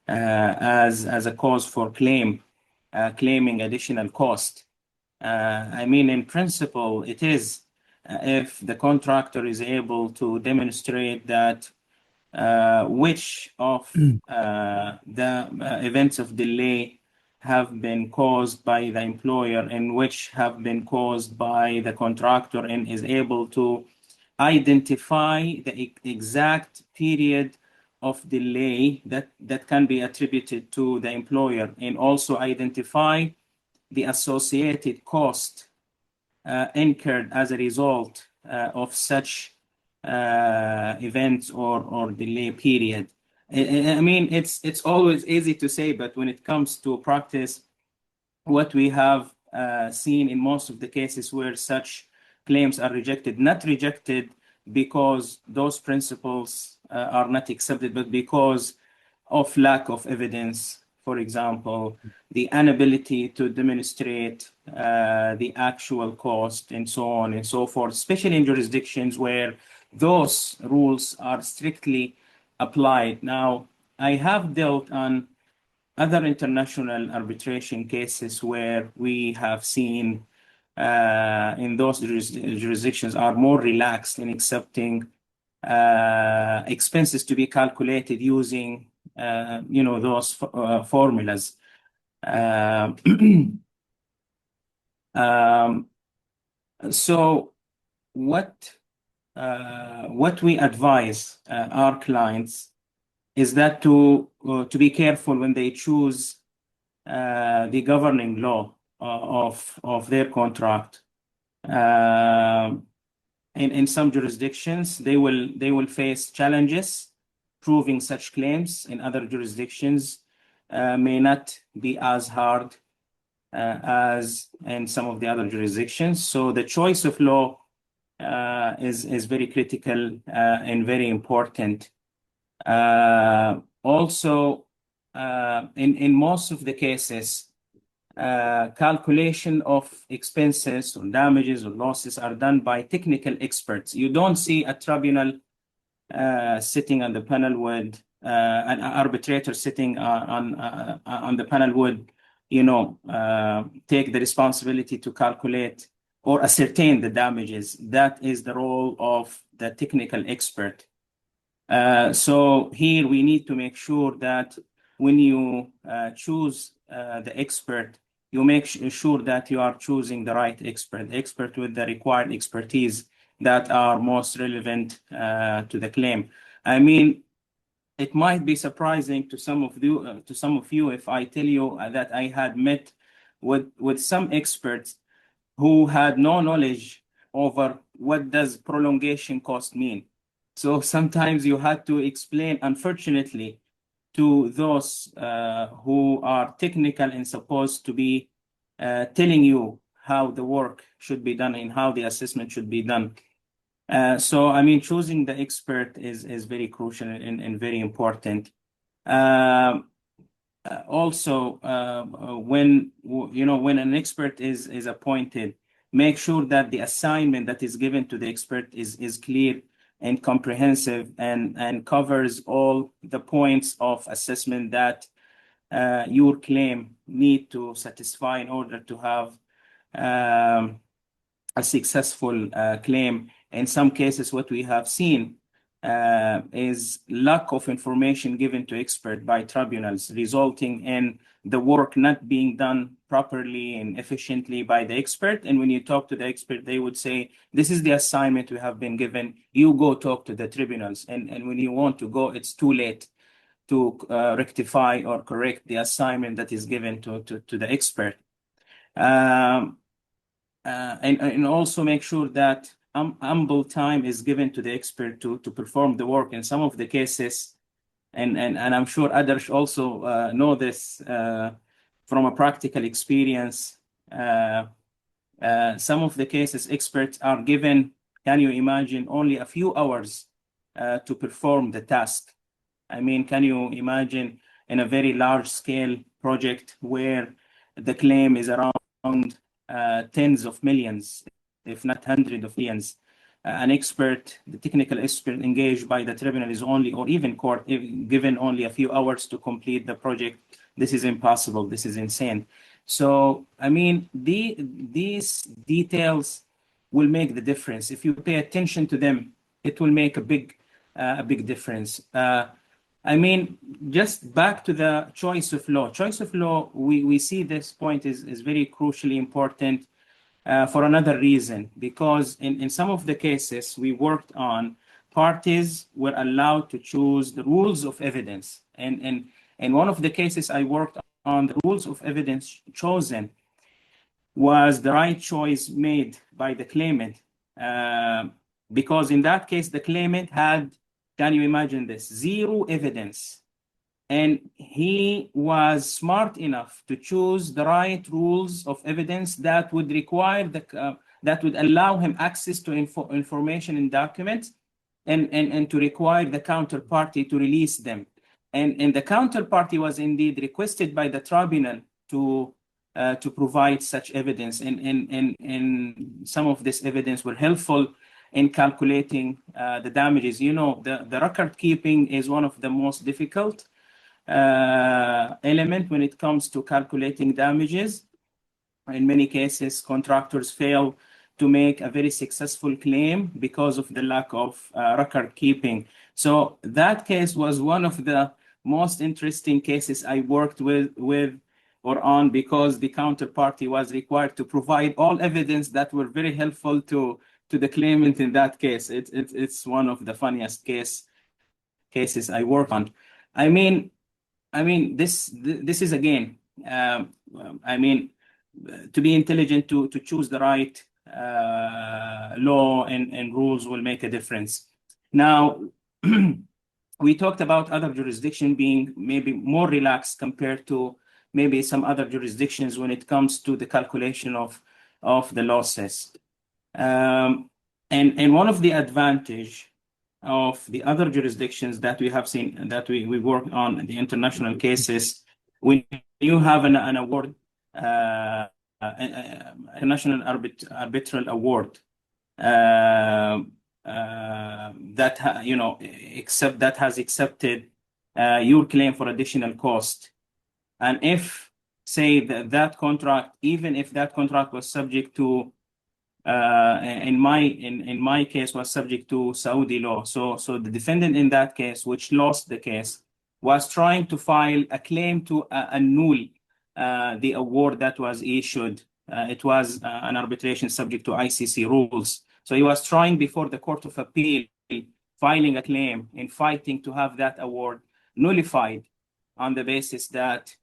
as a cause for claiming additional cost. I mean, in principle, it is if the contractor is able to demonstrate that which of the events of delay have been caused by the employer and which have been caused by the contractor, and is able to identify the exact period of delay that can be attributed to the employer, and also identify the associated cost incurred as a result of such events or delay period. I mean, it's always easy to say, but when it comes to practice, what we have seen in most of the cases where such claims are rejected, not rejected because those principles are not accepted, but because of lack of evidence. For example, the inability to demonstrate the actual cost and so on and so forth, especially in jurisdictions where those rules are strictly applied. Now, I have dealt on other international arbitration cases where we have seen in those jurisdictions are more relaxed in accepting expenses to be calculated using those formulas. So what we advise our clients is that to be careful when they choose the governing law of their contract. In some jurisdictions, they will face challenges proving such claims. In other jurisdictions, may not be as hard as in some of the other jurisdictions. So the choice of law is very critical and very important. Also, in most of the cases, calculation of expenses or damages or losses are done by technical experts. You don't see a tribunal sitting on the panel with an arbitrator sitting on the panel would, take the responsibility to calculate or ascertain the damages. That is the role of the technical expert. So here we need to make sure that when you choose the expert, you make sure that you are choosing the right expert with the required expertise that are most relevant to the claim. I mean, it might be surprising to some of you if I tell you that I had met with some experts who had no knowledge over what does prolongation cost mean. So sometimes you had to explain, unfortunately, to those who are technical and supposed to be telling you how the work should be done and how the assessment should be done. So, I mean, choosing the expert is very crucial and very important. Also, when an expert is appointed, make sure that the assignment that is given to the expert is clear and comprehensive and covers all the points of assessment that your claim need to satisfy in order to have a successful claim. In some cases, what we have seen is lack of information given to expert by tribunals, resulting in the work not being done properly and efficiently by the expert. And when you talk to the expert, they would say, this is the assignment we have been given, you go talk to the tribunals. And when you want to go, it's too late to rectify or correct the assignment that is given to the expert. And also make sure that ample time is given to the expert to perform the work. In some of the cases, and I'm sure Adarsh also know this from a practical experience, some of the cases experts are given, can you imagine, only a few hours to perform the task. I mean, can you imagine in a very large scale project where the claim is around tens of millions, if not hundreds of millions, an expert, the technical expert engaged by the tribunal is only, or even court, given only a few hours to complete the project. This is impossible. This is insane. So, I mean, these details will make the difference. If you pay attention to them, it will make a big difference. I mean, just back to the choice of law. Choice of law, we see this point is very crucially important for another reason, because in some of the cases we worked on, parties were allowed to choose the rules of evidence. And in one of the cases I worked on, the rules of evidence chosen was the right choice made by the claimant, because in that case, the claimant had, can you imagine this, zero evidence. And he was smart enough to choose the right rules of evidence that would require that would allow him access to information and documents, and to require the counterparty to release them. And the counterparty was indeed requested by the tribunal to provide such evidence. And some of this evidence were helpful in calculating the damages. You know, the record keeping is one of the most difficult element when it comes to calculating damages. In many cases, contractors fail to make a very successful claim because of the lack of record keeping. So that case was one of the most interesting cases I worked with or on, because the counterparty was required to provide all evidence that were very helpful to the claimant in that case. It's one of the funniest cases I worked on. I mean, this is again, I mean, to be intelligent, to choose the right law and rules will make a difference. Now, we talked about other jurisdictions being maybe more relaxed compared to maybe some other jurisdictions when it comes to the calculation of the losses. And one of the advantage of the other jurisdictions that we have seen, that we work on the international cases, when you have an award, international arbitral award, that has accepted your claim for additional cost, and if, say, that contract, even if that contract was subject to in my case was subject to Saudi law. So the defendant in that case, which lost the case, was trying to file a claim to annul the award that was issued. It was an arbitration subject to ICC rules. So he was trying before the Court of Appeal, filing a claim and fighting to have that award nullified on the basis that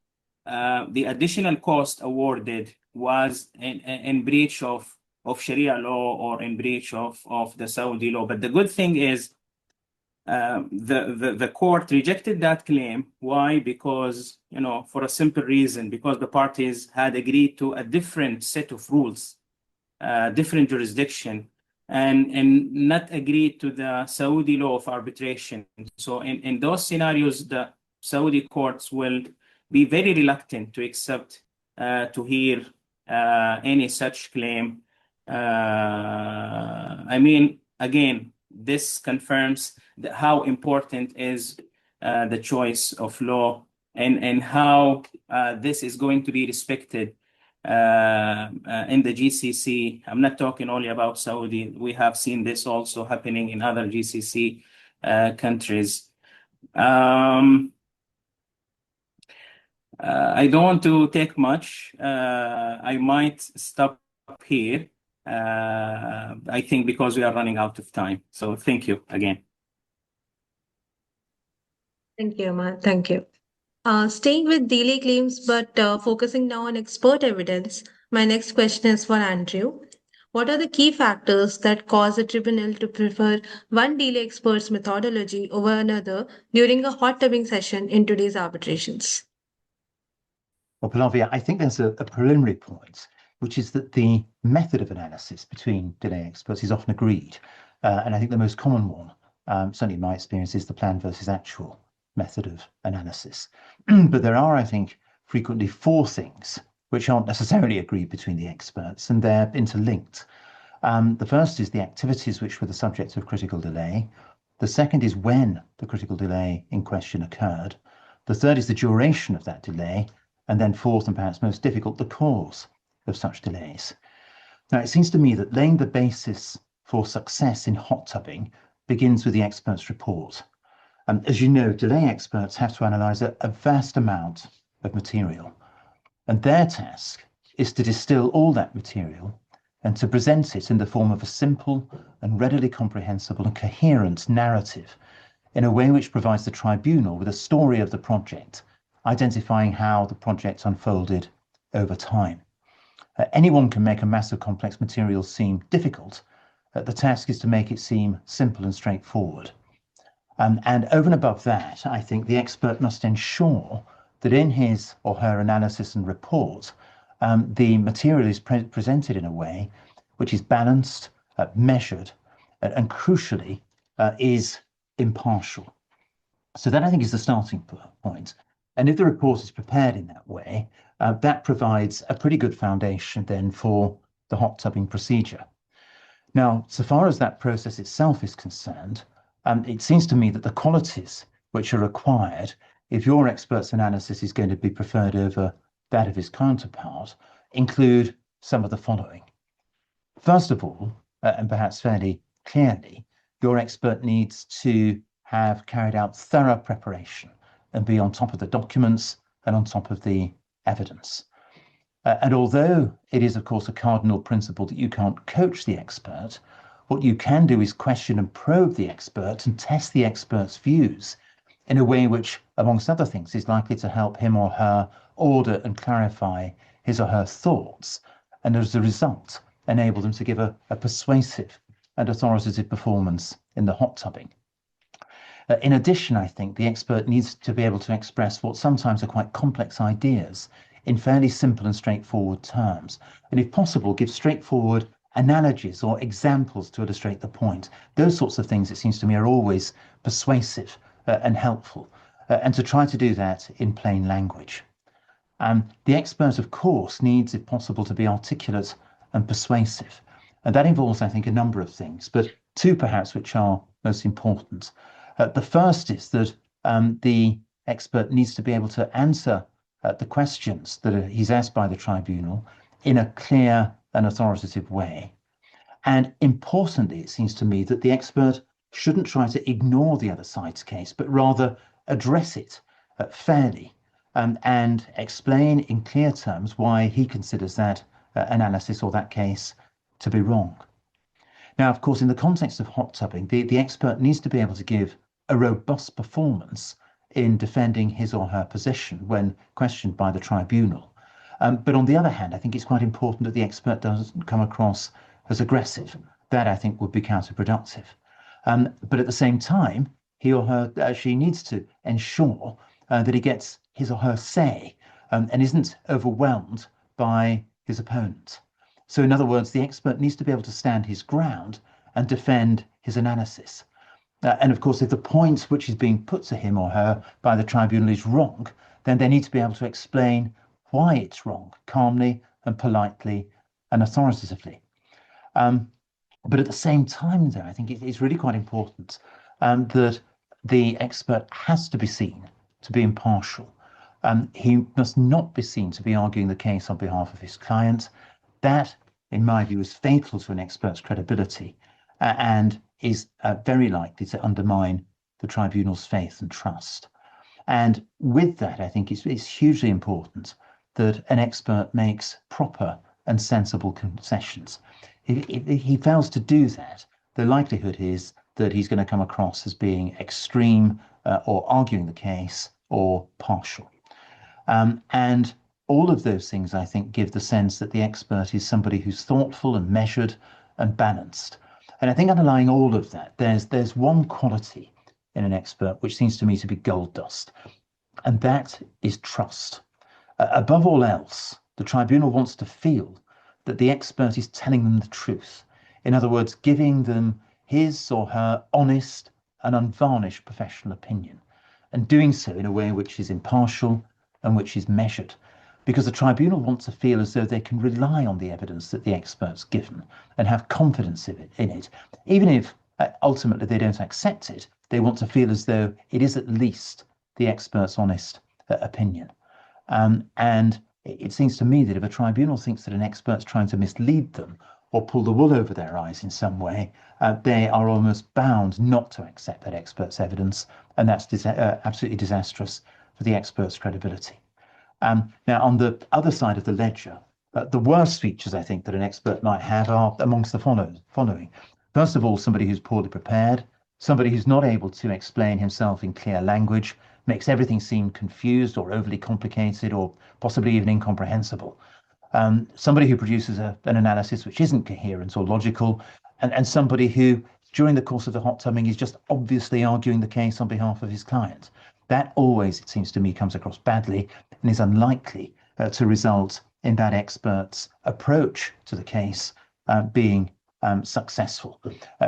the additional cost awarded was in breach of Sharia law or in breach of the Saudi law. But the good thing is the court rejected that claim. Why? Because, for a simple reason, because the parties had agreed to a different set of rules, different jurisdiction, and not agreed to the Saudi law of arbitration. So in those scenarios, the Saudi courts will be very reluctant to accept, to hear any such claim. I mean, again, this confirms how important is the choice of law, and how this is going to be respected in the GCC. I'm not talking only about Saudi. We have seen this also happening in other GCC countries. I don't want to take much. I might stop here. I think because we are running out of time. So thank you again.
Thank you, Emad. Thank you. Staying with delay claims, but focusing now on expert evidence, my next question is for Andrew. What are the key factors that cause a tribunal to prefer one delay expert's methodology over another during a hot tubbing session in today's arbitrations?
Well, Pallavi, I think there's a preliminary point, which is that the method of analysis between delay experts is often agreed. And I think the most common one, certainly in my experience, is the plan versus actual method of analysis. But there are, I think, frequently four things which aren't necessarily agreed between the experts, and they're interlinked. The first is the activities which were the subject of critical delay. The second is when the critical delay in question occurred. The third is the duration of that delay. And then fourth, and perhaps most difficult, the cause of such delays. Now, it seems to me that laying the basis for success in hot tubbing begins with the expert's report. As you know, delay experts have to analyse a vast amount of material, and their task is to distill all that material and to present it in the form of a simple and readily comprehensible and coherent narrative in a way which provides the tribunal with a story of the project, identifying how the project unfolded over time. Anyone can make a mass of complex material seem difficult. The task is to make it seem simple and straightforward. And over and above that, I think the expert must ensure that in his or her analysis and report, the material is presented in a way which is balanced, measured, and crucially, is impartial. So that, I think, is the starting point. And if the report is prepared in that way, that provides a pretty good foundation then for the hot tubbing procedure. Now, so far as that process itself is concerned, it seems to me that the qualities which are required if your expert's analysis is going to be preferred over that of his counterpart include some of the following. First of all, and perhaps fairly clearly, your expert needs to have carried out thorough preparation and be on top of the documents and on top of the evidence. And although it is, of course, a cardinal principle that you can't coach the expert, what you can do is question and probe the expert and test the expert's views in a way which, amongst other things, is likely to help him or her order and clarify his or her thoughts, and as a result, enable them to give a persuasive and authoritative performance in the hot tubbing. In addition, I think the expert needs to be able to express what sometimes are quite complex ideas in fairly simple and straightforward terms, and if possible, give straightforward analogies or examples to illustrate the point. Those sorts of things, it seems to me, are always persuasive and helpful, and to try to do that in plain language. The expert, of course, needs, if possible, to be articulate and persuasive, and that involves, I think, a number of things, but two perhaps which are most important. The first is that the expert needs to be able to answer the questions that he's asked by the tribunal in a clear and authoritative way. And importantly, it seems to me that the expert shouldn't try to ignore the other side's case, but rather address it fairly and explain in clear terms why he considers that analysis or that case to be wrong. Now, of course, in the context of hot tubbing, the expert needs to be able to give a robust performance in defending his or her position when questioned by the tribunal. But on the other hand, I think it's quite important that the expert doesn't come across as aggressive. That, I think, would be counterproductive. But at the same time, he or her, she needs to ensure that he gets his or her say and isn't overwhelmed by his opponent. So in other words, the expert needs to be able to stand his ground and defend his analysis. And of course, if the point which is being put to him or her by the tribunal is wrong, then they need to be able to explain why it's wrong, calmly and politely and authoritatively. But at the same time, though, I think it's really quite important that the expert has to be seen to be impartial. He must not be seen to be arguing the case on behalf of his client. That, in my view, is fatal to an expert's credibility and is very likely to undermine the tribunal's faith and trust. And with that, I think it's hugely important that an expert makes proper and sensible concessions. If he fails to do that, the likelihood is that he's going to come across as being extreme or arguing the case or partial. And all of those things, I think, give the sense that the expert is somebody who's thoughtful and measured and balanced. And I think underlying all of that, there's one quality in an expert which seems to me to be gold dust, and that is trust. Above all else, the tribunal wants to feel that the expert is telling them the truth. In other words, giving them his or her honest and unvarnished professional opinion, and doing so in a way which is impartial and which is measured, because the tribunal wants to feel as though they can rely on the evidence that the expert's given and have confidence in it. Even if ultimately they don't accept it, they want to feel as though it is at least the expert's honest opinion. And it seems to me that if a tribunal thinks that an expert's trying to mislead them or pull the wool over their eyes in some way, they are almost bound not to accept that expert's evidence, and that's absolutely disastrous for the expert's credibility. Now, on the other side of the ledger, the worst features I think that an expert might have are amongst the following. First of all, somebody who's poorly prepared, somebody who's not able to explain himself in clear language, makes everything seem confused or overly complicated or possibly even incomprehensible. Somebody who produces an analysis which isn't coherent or logical, and somebody who, during the course of the hot tubbing, is just obviously arguing the case on behalf of his client. That always, it seems to me, comes across badly and is unlikely to result in that expert's approach to the case being successful.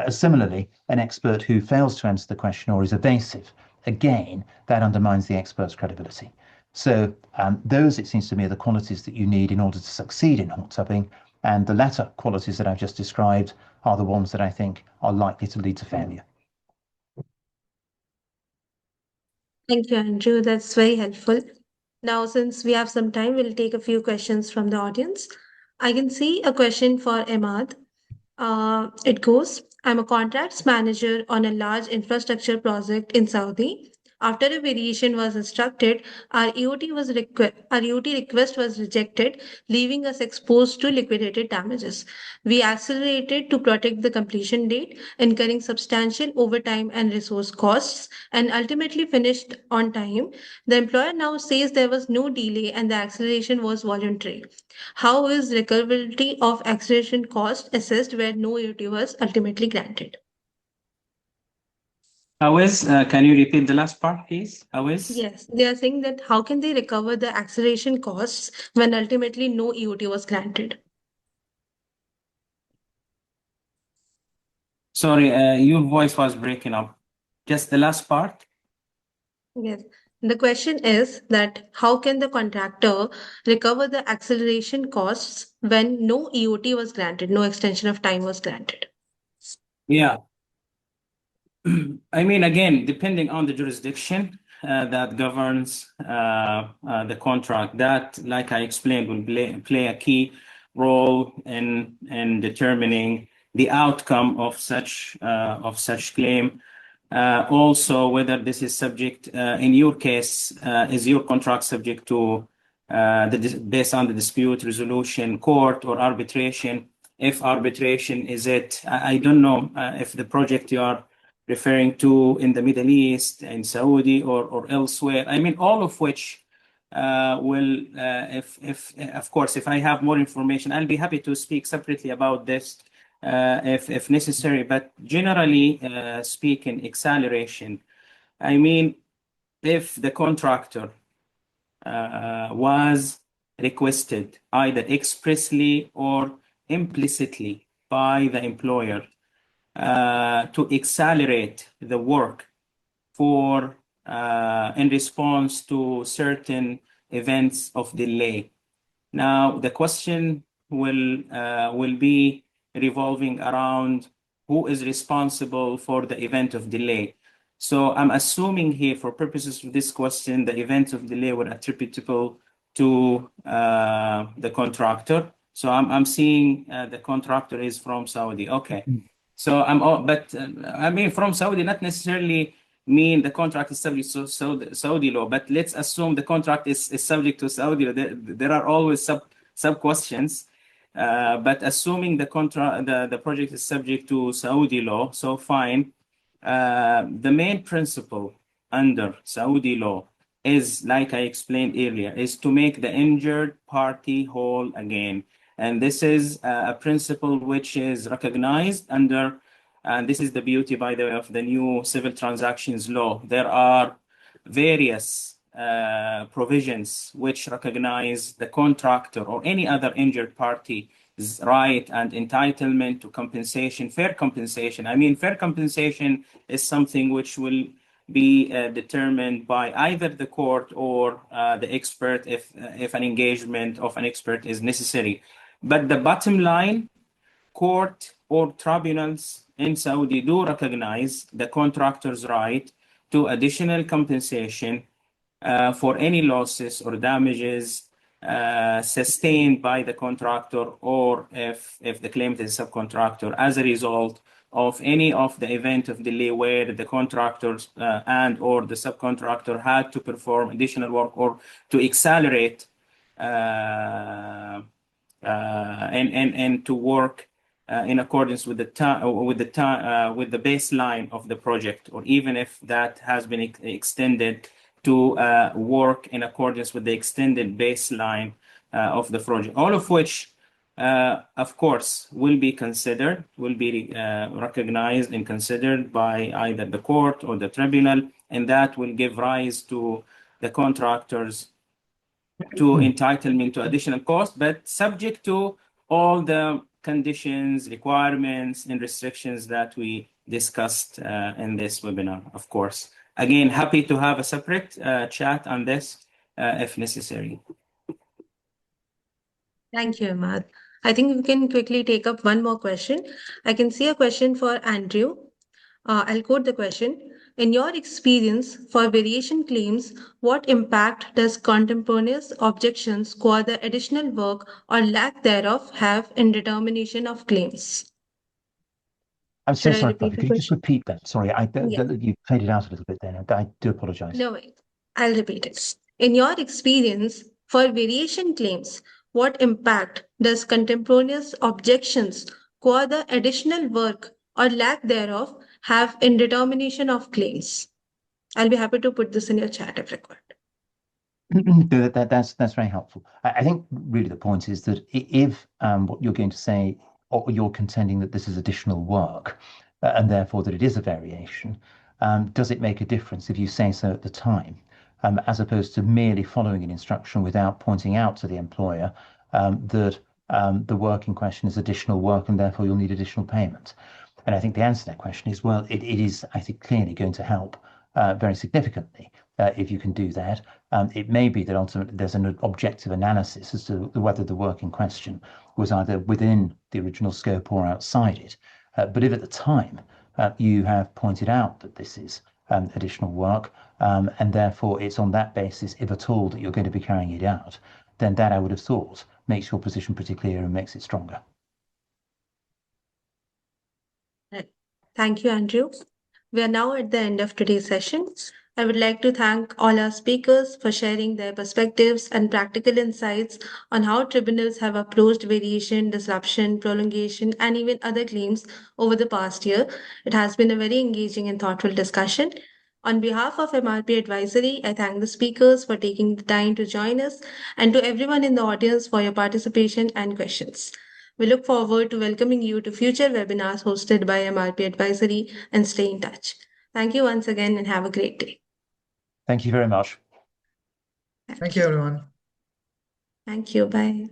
Similarly, an expert who fails to answer the question or is evasive, again, that undermines the expert's credibility. So those, it seems to me, are the qualities that you need in order to succeed in hot tubbing, and the latter qualities that I've just described are the ones that I think are likely to lead to failure.
Thank you, Andrew. That's very helpful. Now, since we have some time, we'll take a few questions from the audience. I can see a question for Emad. It goes, I'm a contracts manager on a large infrastructure project in Saudi. After a variation was instructed, our EOT request was rejected, leaving us exposed to liquidated damages. We accelerated to protect the completion date, incurring substantial overtime and resource costs, and ultimately finished on time. The employer now says there was no delay and the acceleration was voluntary. How is recoverability of acceleration cost assessed where no EOT was ultimately granted?
Can you repeat the last part, please?
Yes, they are saying that how can they recover the acceleration costs when ultimately no EOT was granted?
Sorry, your voice was breaking up. Just the last part?
Yes. The question is that how can the contractor recover the acceleration costs when no EOT was granted, no extension of time was granted?
Yeah. I mean, again, depending on the jurisdiction that governs the contract, that, like I explained, will play a key role in determining the outcome of such claim. Also, whether this is subject, in your case, is your contract subject to based on the dispute resolution court or arbitration? If arbitration, is it? I don't know if the project you are referring to in the Middle East, in Saudi, or elsewhere. I mean, all of which will, of course, if I have more information, I'll be happy to speak separately about this if necessary. But generally speaking, acceleration I mean, if the contractor was requested either expressly or implicitly by the employer to accelerate the work for in response to certain events of delay. Now, the question will be revolving around who is responsible for the event of delay. So I'm assuming here, for purposes of this question, the events of delay were attributable to the contractor. So I'm seeing the contractor is from Saudi. Okay. So I mean, from Saudi, not necessarily mean the contract is subject to Saudi law, but let's assume the contract is subject to Saudi law. There are always sub questions, but assuming the project is subject to Saudi law, so fine. The main principle under Saudi law is, like I explained earlier, is to make the injured party whole again. And this is a principle which is recognized under, and this is the beauty, by the way, of the new civil transactions law. There are various provisions which recognize the contractor or any other injured party's right and entitlement to compensation, fair compensation. I mean, fair compensation is something which will be determined by either the court or the expert if an engagement of an expert is necessary. But the bottom line, court or tribunals in Saudi do recognize the contractor's right to additional compensation for any losses or damages sustained by the contractor, or if the claimant is a subcontractor, as a result of any of the event of delay where the contractors and or the subcontractor had to perform additional work or to accelerate and to work in accordance with the baseline of the project, or even if that has been extended to work in accordance with the extended baseline of the project, all of which, of course, will be considered, will be recognized and considered by either the court or the tribunal, and that will give rise to the contractors to entitlement to additional cost, but subject to all the conditions, requirements, and restrictions that we discussed in this webinar, of course. Again, happy to have a separate chat on this if necessary.
Thank you, Emad. I think we can quickly take up one more question. I can see a question for Andrew. I'll quote the question. In your experience, for variation claims, what impact does contemporaneous objections or the additional work or lack thereof have in determination of claims?
I'm so
Should I
sorry,
repeat
Pallavi.
the
Could you just
question?
repeat that? Sorry,
Yeah.
you faded out a little bit then. I do apologize.
No way. I'll repeat it. In your experience, for variation claims, what impact does contemporaneous objections or the additional work or lack thereof have in determination of claims? I'll be happy to put this in your chat if required.
That's very helpful. I think really the point is that if what you're going to say, or you're contending that this is additional work, and therefore that it is a variation, does it make a difference if you say so at the time, as opposed to merely following an instruction without pointing out to the employer that the work in question is additional work and therefore you'll need additional payment? And I think the answer to that question is, well, it is, I think, clearly going to help very significantly if you can do that. It may be that ultimately there's an objective analysis as to whether the work in question was either within the original scope or outside it. But if at the time you have pointed out that this is additional work, and therefore it's on that basis, if at all, that you're going to be carrying it out, then that, I would have thought, makes your position pretty clear and makes it stronger.
Thank you, Andrew. We are now at the end of today's session. I would like to thank all our speakers for sharing their perspectives and practical insights on how tribunals have approached variation, disruption, prolongation, and even other claims over the past year. It has been a very engaging and thoughtful discussion. On behalf of MRP Advisory, I thank the speakers for taking the time to join us, and to everyone in the audience for your participation and questions. We look forward to welcoming you to future webinars hosted by MRP Advisory, and stay in touch. Thank you once again and have a great day.
Thank you very much.
Thank you, everyone.
Thank you. Bye.